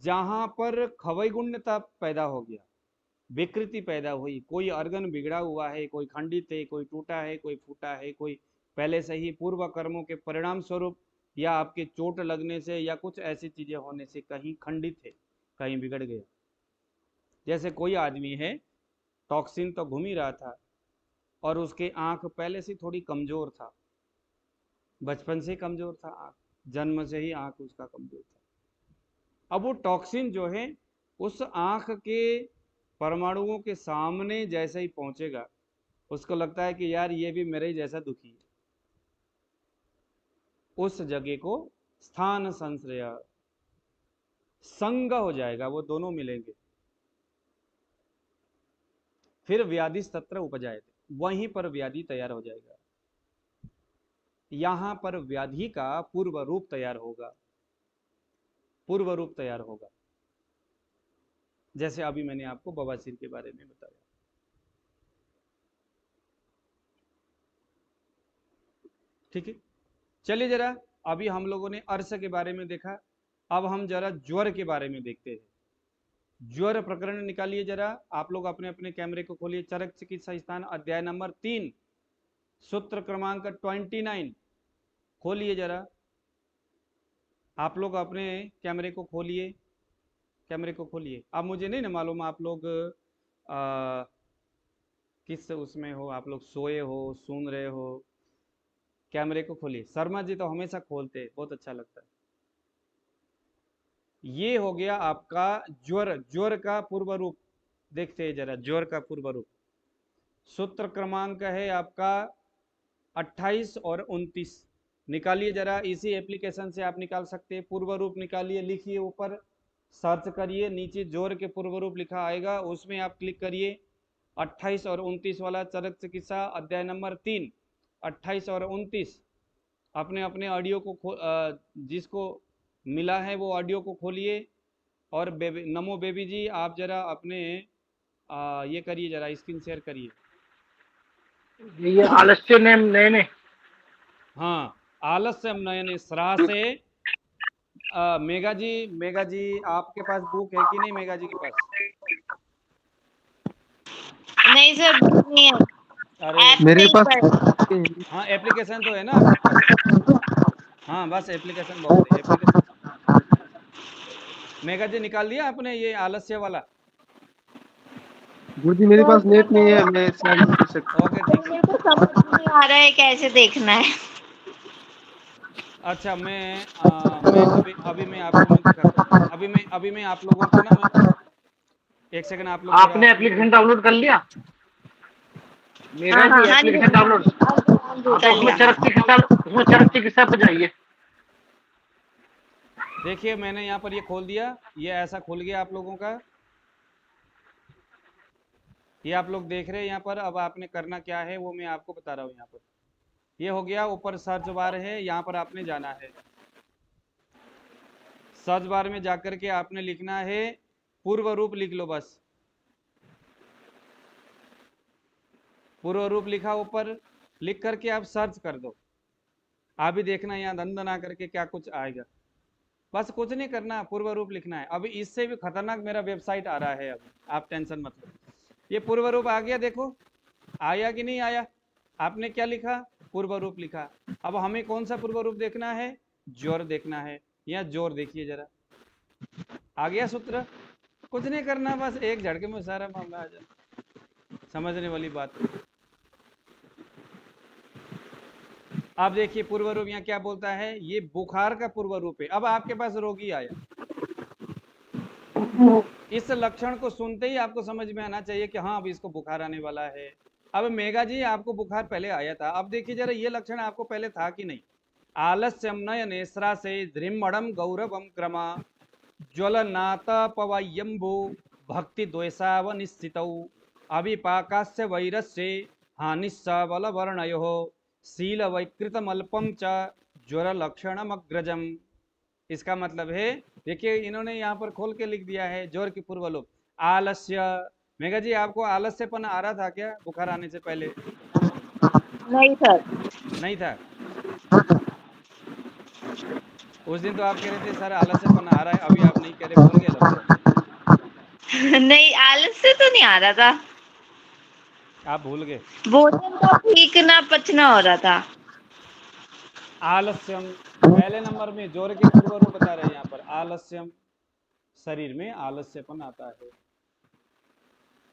जहां पर खवै गुण्यता पैदा हो गया, विकृति पैदा हुई, कोई अर्गन बिगड़ा हुआ है, कोई खंडित है, कोई टूटा है, कोई फूटा है, कोई पहले से ही पूर्व कर्मों के परिणाम स्वरूप या आपके चोट लगने से या कुछ ऐसी चीजें होने से कहीं खंडित है, कहीं बिगड़ गया। जैसे कोई आदमी है, टॉक्सिन तो घूम ही रहा था और उसके आंख पहले से थोड़ी कमजोर था, बचपन से कमजोर था आंख, जन्म से ही आंख उसका कमजोर था। अब वो टॉक्सिन जो है उस आंख के परमाणुओं के सामने जैसे ही पहुंचेगा, उसको लगता है कि यार ये भी मेरे ही जैसा दुखी है। उस जगह को स्थान संश्रय, संग हो जाएगा, वो दोनों मिलेंगे, फिर व्याधि तत्र उपजायते, वहीं पर व्याधि तैयार हो जाएगा। यहां पर व्याधि का पूर्व रूप तैयार होगा, पूर्व रूप तैयार होगा। जैसे अभी मैंने आपको बवासीर के बारे में बताया। ठीक है, चलिए जरा, अभी हम लोगों ने अर्श के बारे में देखा, अब हम जरा ज्वर के बारे में देखते हैं। ज्वर प्रकरण निकालिए जरा, आप लोग अपने अपने कैमरे को खोलिए। चरक चिकित्सा स्थान अध्याय नंबर 3, सूत्र क्रमांक 29 खोलिए जरा। आप लोग अपने कैमरे को खोलिए, कैमरे को खोलिए। अब मुझे नहीं ना मालूम आप लोग किस उसमें हो, आप लोग सोए हो, सुन रहे हो। कैमरे को खोलिए। शर्मा जी तो हमेशा खोलते हैं, बहुत अच्छा लगता है। ये हो गया आपका ज्वर, ज्वर का पूर्व रूप देखते हैं जरा, ज्वर का पूर्व रूप। सूत्र क्रमांक है आपका 28 और 29, निकालिए जरा। इसी एप्लीकेशन से आप निकाल सकते हैं। पूर्व रूप निकालिए, लिखिए, ऊपर सर्च करिए, नीचे ज्वर के पूर्व रूप लिखा आएगा, उसमें आप क्लिक करिए। 28 और 29 वाला चरक चिकित्सा अध्याय नंबर 3, 28 और 29। अपने अपने ऑडियो को जिसको मिला है वो ऑडियो को खोलिए। और बेबी, नमो बेबी जी, आप जरा अपने ये करिए, जरा स्क्रीन शेयर करिए। ये आलस्य ने नयने, हाँ, आलस्य नयने स्रा से। मेगा जी, मेगा जी आपके पास बुक है कि नहीं? मेगा जी के पास? नहीं सर, बुक नहीं है। अरे ऐप मेरे नहीं पास पर। हाँ, एप्लीकेशन तो है ना आपके पास? हाँ, बस एप्लीकेशन बहुत है, एप्लीकेशन। मेगा जी निकाल दिया आपने ये आलस्य वाला? गुरुजी मेरे पास नेट नहीं है, मैं शायद नहीं कर सकता। ओके, ठीक है। मेरे को समझ नहीं आ रहा है कैसे देखना है। अच्छा, मैं अभी मैं आपको मैं दिखाता हूँ। अभी मैं आप लोगों को ना, मैं एक सेकंड, आप लोग जरा आपने एप्लीकेशन डाउनलोड कर लिया? मेरा हाँ जी हाँ एप्लीकेशन डाउनलोड, जी, कर उसमें लिया। चरक चिकित्सा पे जाइए। देखिए, मैंने यहाँ पर ये खोल दिया, ये ऐसा खुल गया आप लोगों का। ये आप लोग देख रहे हैं यहाँ पर। अब आपने करना क्या है वो मैं आपको बता रहा हूँ। यहाँ पर ये हो गया, ऊपर सर्च बार है, यहाँ पर आपने जाना है। सर्च बार में जाकर के आपने लिखना है पूर्व रूप लिख लो बस। पूर्व रूप लिखा ऊपर, लिख करके आप सर्च कर दो। आप भी देखना यहाँ दंड ना करके क्या कुछ आएगा। बस कुछ नहीं करना, पूर्व रूप लिखना है। अभी इससे भी खतरनाक मेरा वेबसाइट आ रहा है, अब आप टेंशन मत लो। ये पूर्व रूप आ गया, देखो आया कि नहीं आया। आपने क्या लिखा, पूर्व रूप लिखा। अब हमें कौन सा पूर्व रूप देखना है, जोर देखना है। यहाँ जोर देखिए जरा, आ गया सूत्र। कुछ नहीं करना, बस एक झटके में सारा मामला आ जाए, समझने वाली बात। आप देखिए पूर्व रूप यहाँ क्या बोलता है, ये बुखार का पूर्व रूप है। अब आपके पास रोगी आया, इस लक्षण को सुनते ही आपको समझ में आना चाहिए कि हाँ अब इसको बुखार आने वाला है। अब मेगा जी आपको बुखार पहले आया था, अब देखिए जरा ये लक्षण आपको पहले था कि नहीं। आलस्यम नयनेस्रा से द्रिमणम गौरवम क्रमा ज्वलनातपवयंभो भक्ति द्वेषाव निश्चितौ अभिपाकास्य वैरस्य हानिस्स बलवर्णयो शील वैकृतमल्पम च ज्वर लक्षणमग्रजम। इसका मतलब है, देखिए इन्होंने यहाँ पर खोल के लिख दिया है जोर की पूर्व लोप आलस्य। मेघा जी आपको आलस्यपन आ रहा था क्या बुखार आने से पहले? नहीं सर। नहीं था। उस दिन तो आप कह रहे थे सर आलस्यपन आ रहा है, अभी आप नहीं कह रहे, भूल गए लगता है। नहीं, आलस से तो नहीं आ रहा था, आप भूल गए। भोजन का ठीक ना पचना हो रहा था। आलस्यम पहले नंबर में जोर के पूर्व रूप बता रहे हैं यहाँ पर। आलस्यम, शरीर में आलस्यपन आता है।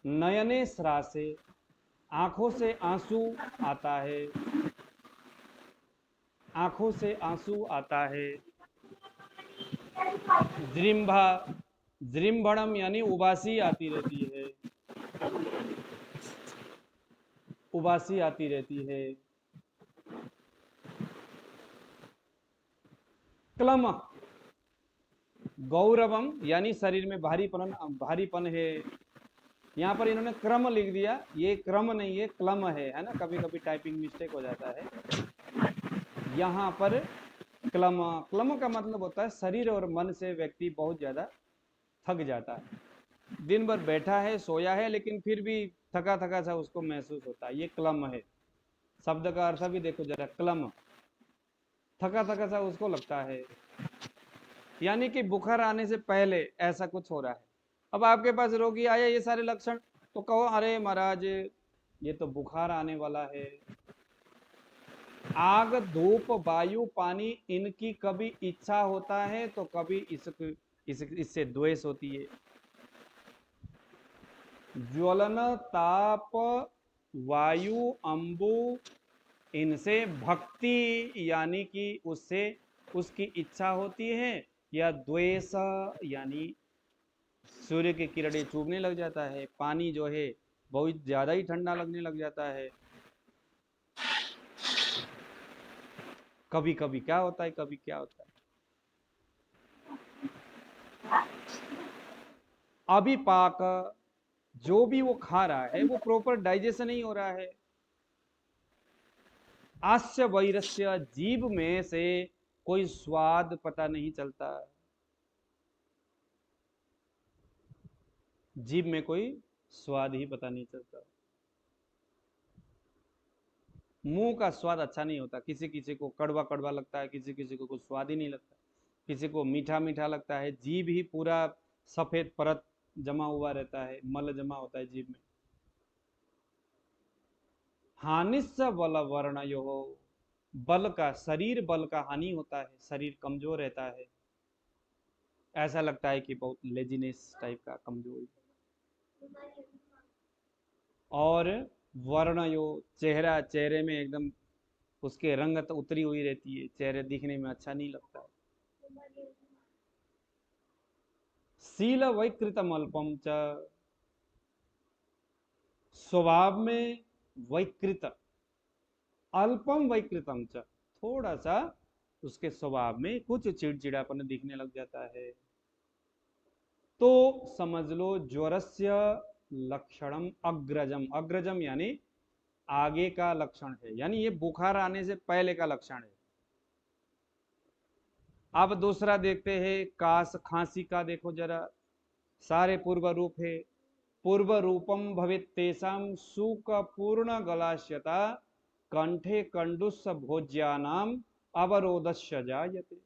नयने स्रासे, आंखों से आंसू आता है, आंखों से आंसू आता है। जृंभा, जृंभणम यानी उबासी आती रहती है, उबासी आती रहती है। क्लम, गौरवम यानी शरीर में भारीपन है। यहाँ पर इन्होंने क्रम लिख दिया, ये क्रम नहीं है क्लम है ना, कभी कभी टाइपिंग मिस्टेक हो जाता है। यहाँ पर क्लम, क्लम का मतलब होता है शरीर और मन से व्यक्ति बहुत ज्यादा थक जाता है। दिन भर बैठा है, सोया है, लेकिन फिर भी थका थका सा उसको महसूस होता है, ये क्लम है। शब्द का अर्थ भी देखो जरा, क्लम, थका थका सा उसको लगता है, यानी कि बुखार आने से पहले ऐसा कुछ हो रहा है। अब आपके पास रोगी आया ये सारे लक्षण, तो कहो अरे महाराज ये तो बुखार आने वाला है। आग, धूप, वायु, पानी, इनकी कभी इच्छा होता है तो कभी इससे द्वेष होती है। ज्वलन, ताप, वायु, अंबु, इनसे भक्ति यानी कि उससे उसकी इच्छा होती है, या द्वेष यानी सूर्य की किरणें चुभने लग जाता है, पानी जो है बहुत ज्यादा ही ठंडा लगने लग जाता है। कभी कभी क्या होता है, कभी क्या होता है। अभिपाक, जो भी वो खा रहा है वो प्रॉपर डाइजेशन नहीं हो रहा है। आस्य वैरस्य, जीभ में से कोई स्वाद पता नहीं चलता, जीभ में कोई स्वाद ही पता नहीं चलता। मुंह का स्वाद अच्छा नहीं होता, किसी किसी को कड़वा कड़वा लगता है, किसी किसी को कुछ स्वाद ही नहीं लगता, किसी को मीठा मीठा लगता है। जीभ ही पूरा सफेद परत जमा हुआ रहता है, मल जमा होता है जीभ में। हानिस्स बल वर्णयो, बल का, शरीर बल का हानि होता है, शरीर कमजोर रहता है, ऐसा लगता है कि बहुत लेजीनेस टाइप का, कमजोर। और वर्णयो, चेहरा, चेहरे में एकदम उसके रंगत उतरी हुई रहती है, चेहरे दिखने में अच्छा नहीं लगता। शील वैकृतम अल्पम च, स्वभाव में वैकृत, अल्पम वैकृतम च, थोड़ा सा उसके स्वभाव में कुछ चिड़चिड़ापन दिखने लग जाता है। तो समझ लो ज्वरस्य लक्षणम अग्रजम, अग्रजम यानी आगे का लक्षण है, यानी ये बुखार आने से पहले का लक्षण है। अब दूसरा देखते हैं, कास खांसी का देखो जरा। सारे पूर्व रूप है। पूर्व रूपम भवेत् तेषां सुख पूर्ण गलाश्यता कंठे कंडुस भोज्यानाम अवरोधस्य जायते।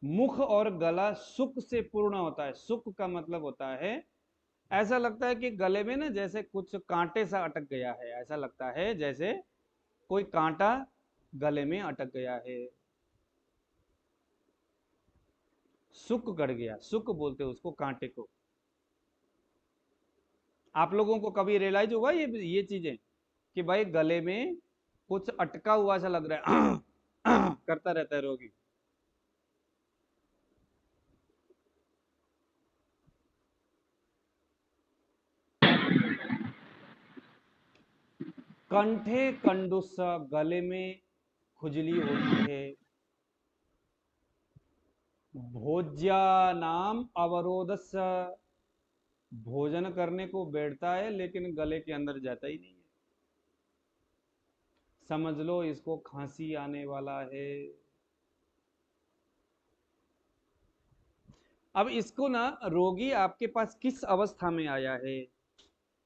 मुख और गला सुख से पूर्ण होता है। सुख का मतलब होता है, ऐसा लगता है कि गले में ना जैसे कुछ कांटे सा अटक गया है, ऐसा लगता है जैसे कोई कांटा गले में अटक गया है, सुक गड़ गया। सुक बोलते हैं उसको, कांटे को। आप लोगों को कभी रियलाइज हुआ ये चीजें कि भाई गले में कुछ अटका हुआ सा लग रहा है करता रहता है रोगी। कंठे कंडुस, गले में खुजली होती है। भोज्यानाम अवरोधस्य, भोजन करने को बैठता है लेकिन गले के अंदर जाता ही नहीं है। समझ लो इसको खांसी आने वाला है। अब इसको ना, रोगी आपके पास किस अवस्था में आया है?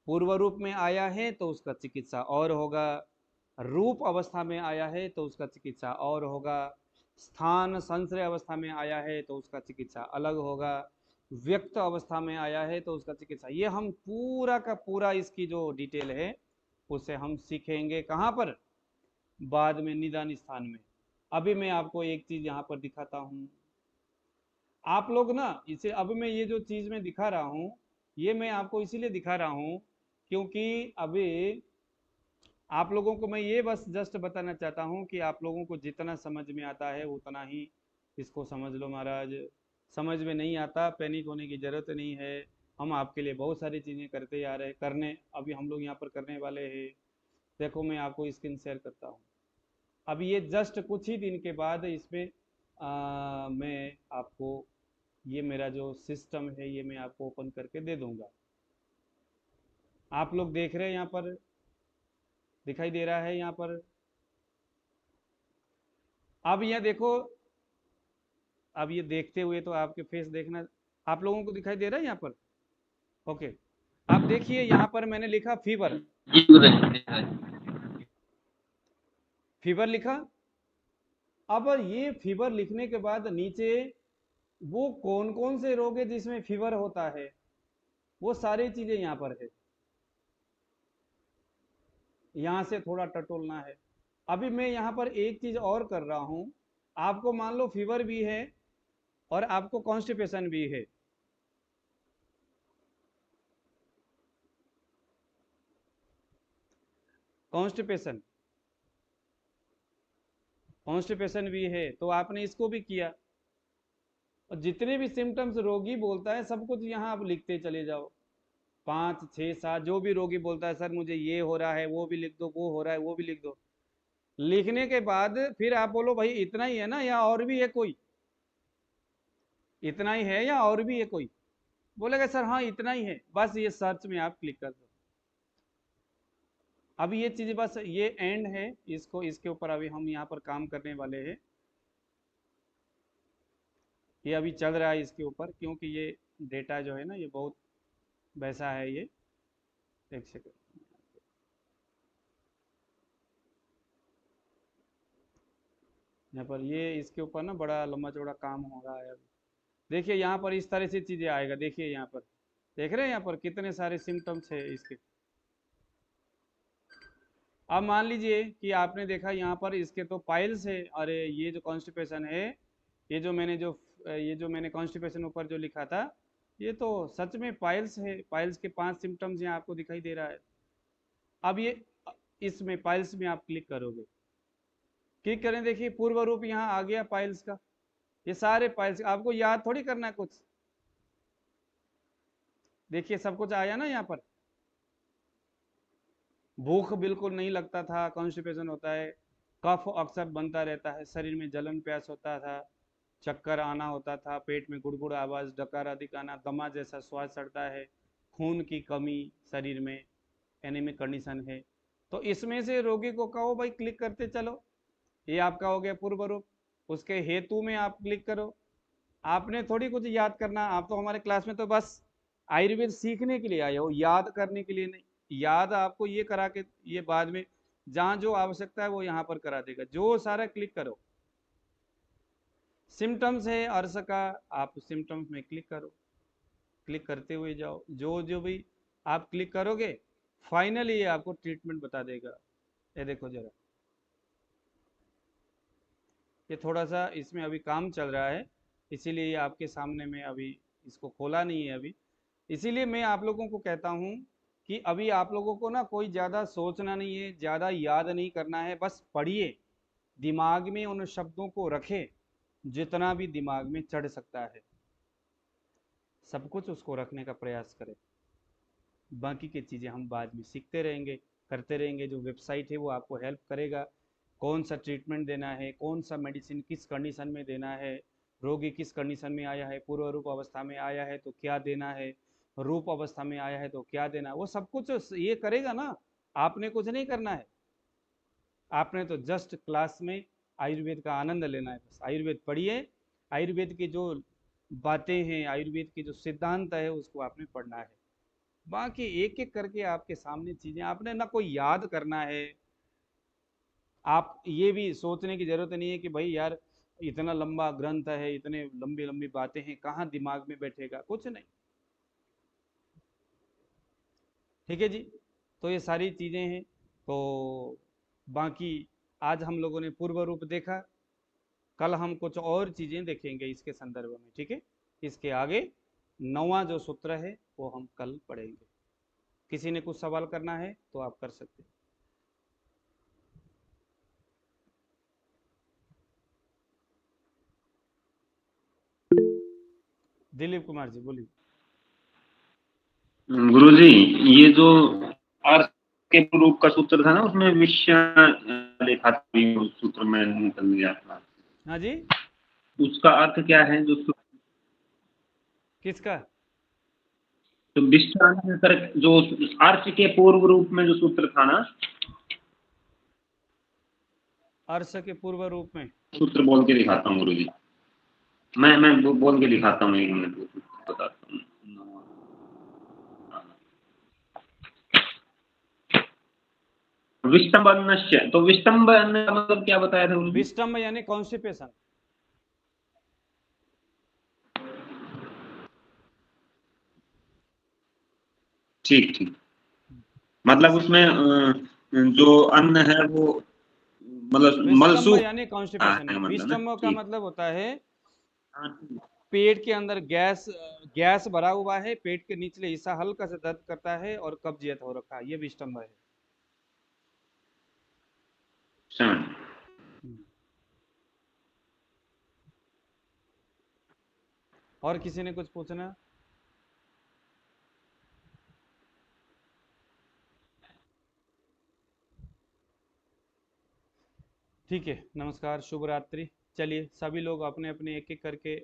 पूर्व रूप में आया है तो उसका चिकित्सा और होगा, रूप अवस्था में आया है तो उसका चिकित्सा और होगा, स्थान संश्रय अवस्था में आया है तो उसका चिकित्सा अलग होगा, व्यक्त अवस्था में आया है तो उसका चिकित्सा। ये हम पूरा का पूरा इसकी जो डिटेल है उसे हम सीखेंगे कहाँ पर? बाद में निदान स्थान में। अभी मैं आपको एक चीज यहाँ पर दिखाता हूँ। आप लोग ना इसे, अब मैं ये जो चीज मैं दिखा रहा हूँ ये मैं आपको इसीलिए दिखा रहा हूँ क्योंकि अभी आप लोगों को मैं ये बस जस्ट बताना चाहता हूँ कि आप लोगों को जितना समझ में आता है उतना ही इसको समझ लो महाराज। समझ में नहीं आता पैनिक होने की जरूरत नहीं है। हम आपके लिए बहुत सारी चीज़ें करते आ रहे करने अभी हम लोग यहाँ पर करने वाले हैं। देखो मैं आपको स्क्रीन शेयर करता हूँ। अब ये जस्ट कुछ ही दिन के बाद इसमें मैं आपको ये मेरा जो सिस्टम है ये मैं आपको ओपन करके दे दूंगा। आप लोग देख रहे हैं यहाँ पर, दिखाई दे रहा है यहाँ पर? अब यह देखो, अब ये देखते हुए तो आपके फेस देखना, आप लोगों को दिखाई दे रहा है यहाँ पर? ओके, आप देखिए यहाँ पर मैंने लिखा फीवर। फीवर लिखा। अब ये फीवर लिखने के बाद नीचे वो कौन कौन से रोग है जिसमें फीवर होता है वो सारी चीजें यहाँ पर है। यहाँ से थोड़ा टटोलना है। अभी मैं यहाँ पर एक चीज और कर रहा हूँ। आपको मान लो फीवर भी है और आपको कॉन्स्टिपेशन भी है। कॉन्स्टिपेशन कॉन्स्टिपेशन भी है तो आपने इसको भी किया, और जितने भी सिम्टम्स रोगी बोलता है सब कुछ यहाँ आप लिखते चले जाओ। 5, 6, 7 जो भी रोगी बोलता है सर मुझे ये हो रहा है वो भी लिख दो, वो हो रहा है वो भी लिख दो। लिखने के बाद फिर आप बोलो भाई इतना ही है ना या और भी है कोई? इतना ही है या और भी है कोई? बोलेगा सर हाँ इतना ही है, बस ये सर्च में आप क्लिक कर दो। अब ये चीज बस ये एंड है, इसको इसके ऊपर अभी हम यहाँ पर काम करने वाले हैं। ये अभी चल रहा है इसके ऊपर क्योंकि ये डेटा जो है ना ये बहुत वैसा है। ये एक सेकंड, यहाँ पर ये इसके ऊपर ना बड़ा लंबा चौड़ा काम हो रहा है अभी। देखिए यहाँ पर इस तरह से चीजें आएगा। देखिए यहाँ पर देख रहे हैं यहाँ पर कितने सारे सिम्टम्स है इसके। अब मान लीजिए कि आपने देखा यहाँ पर इसके तो पाइल्स है, अरे ये जो कॉन्स्टिपेशन है, ये जो मैंने कॉन्स्टिपेशन ऊपर जो लिखा था ये तो सच में पाइल्स है। पाइल्स के 5 सिम्टम्स यहाँ आपको दिखाई दे रहा है। अब ये इसमें पाइल्स में आप क्लिक करोगे, क्लिक करें, देखिए पूर्व रूप यहाँ आ गया पाइल्स का। ये सारे पाइल्स आपको याद थोड़ी करना है कुछ, देखिए सब कुछ आया ना यहाँ पर। भूख बिल्कुल नहीं लगता था, कॉन्स्टिपेशन होता है, कफ अक्सर बनता रहता है, शरीर में जलन प्यास होता था, चक्कर आना होता था, पेट में गुड़गुड़ आवाज, डकार अधिक आना, दमा जैसा स्वाद चढ़ता है, खून की कमी शरीर में, एनीमिक कंडीशन है। तो इसमें से रोगी को कहो भाई क्लिक करते चलो, ये आपका हो गया पूर्व रूप। उसके हेतु में आप क्लिक करो। आपने थोड़ी कुछ याद करना, आप तो हमारे क्लास में तो बस आयुर्वेद सीखने के लिए आए हो, याद करने के लिए नहीं। याद आपको ये करा के ये बाद में जहाँ जो आवश्यकता है वो यहाँ पर करा देगा। जो सारा क्लिक करो। सिम्टम्स है अर्श का, आप सिम्टम्स में क्लिक करो, क्लिक करते हुए जाओ। जो जो भी आप क्लिक करोगे फाइनली ये आपको ट्रीटमेंट बता देगा। ये देखो जरा, ये थोड़ा सा इसमें अभी काम चल रहा है, इसीलिए ये आपके सामने में अभी इसको खोला नहीं है अभी। इसीलिए मैं आप लोगों को कहता हूँ कि अभी आप लोगों को ना कोई ज़्यादा सोचना नहीं है, ज़्यादा याद नहीं करना है, बस पढ़िए, दिमाग में उन शब्दों को रखें जितना भी दिमाग में चढ़ सकता है, सब कुछ उसको रखने का प्रयास करें। बाकी की चीज़ें हम बाद में सीखते रहेंगे, करते रहेंगे। जो वेबसाइट है वो आपको हेल्प करेगा, कौन सा ट्रीटमेंट देना है, कौन सा मेडिसिन किस कंडीशन में देना है, रोगी किस कंडीशन में आया है, पूर्व रूप अवस्था में आया है तो क्या देना है, रूप अवस्था में आया है तो क्या देना है, वो सब कुछ ये करेगा ना। आपने कुछ नहीं करना है, आपने तो जस्ट क्लास में आयुर्वेद का आनंद लेना है। बस आयुर्वेद पढ़िए, आयुर्वेद की जो बातें हैं, आयुर्वेद की जो सिद्धांत है उसको आपने पढ़ना है। बाकी एक एक करके आपके सामने चीज़ें, आपने ना कोई याद करना है। आप ये भी सोचने की ज़रूरत नहीं है कि भाई यार इतना लंबा ग्रंथ है, इतने लंबी लंबी बातें हैं, कहाँ दिमाग में बैठेगा, कुछ नहीं। ठीक है जी, तो ये सारी चीज़ें हैं। तो बाकी आज हम लोगों ने पूर्व रूप देखा, कल हम कुछ और चीज़ें देखेंगे इसके संदर्भ में। ठीक है, इसके आगे 9वां जो सूत्र है वो हम कल पढ़ेंगे। किसी ने कुछ सवाल करना है तो आप कर सकते हैं। दिलीप कुमार जी बोलिए। गुरुजी, ये जो अर्थ के रूप का सूत्र था ना, उसमें विषय लिखा था, उस सूत्र में निकल गया था। हाँ जी, उसका अर्थ क्या है? जो किसका? तो विषयान्तर, जो अर्थ के पूर्व रूप में जो सूत्र था ना, अर्श के पूर्व रूप में सूत्र बोल के दिखाता हूँ गुरुजी। मैं बोल के दिखाता हूँ, 1 मिनट बताता हूँ। विष्टम्भनस्य, तो विष्टम्भन का मतलब क्या बताया था गुरुजी? विष्टम्भ यानी कॉन्स्टिपेशन। ठीक ठीक, मतलब उसमें जो अन्न है वो मतलब विष्टम्भ मलसूख यानी कॉन्स्टिपेशन है। मतलब ना, विष्टम्भ का ठीक। मतलब होता है हाँ, पेट के अंदर गैस भरा हुआ है, पेट के निचले हिस्सा हल्का सा दर्द करता है और कब्जियत हो रखा है, ये विष्टम्भ है। समझ। और किसी ने कुछ पूछना? ठीक है, नमस्कार, शुभ रात्रि। चलिए सभी लोग अपने अपने एक एक करके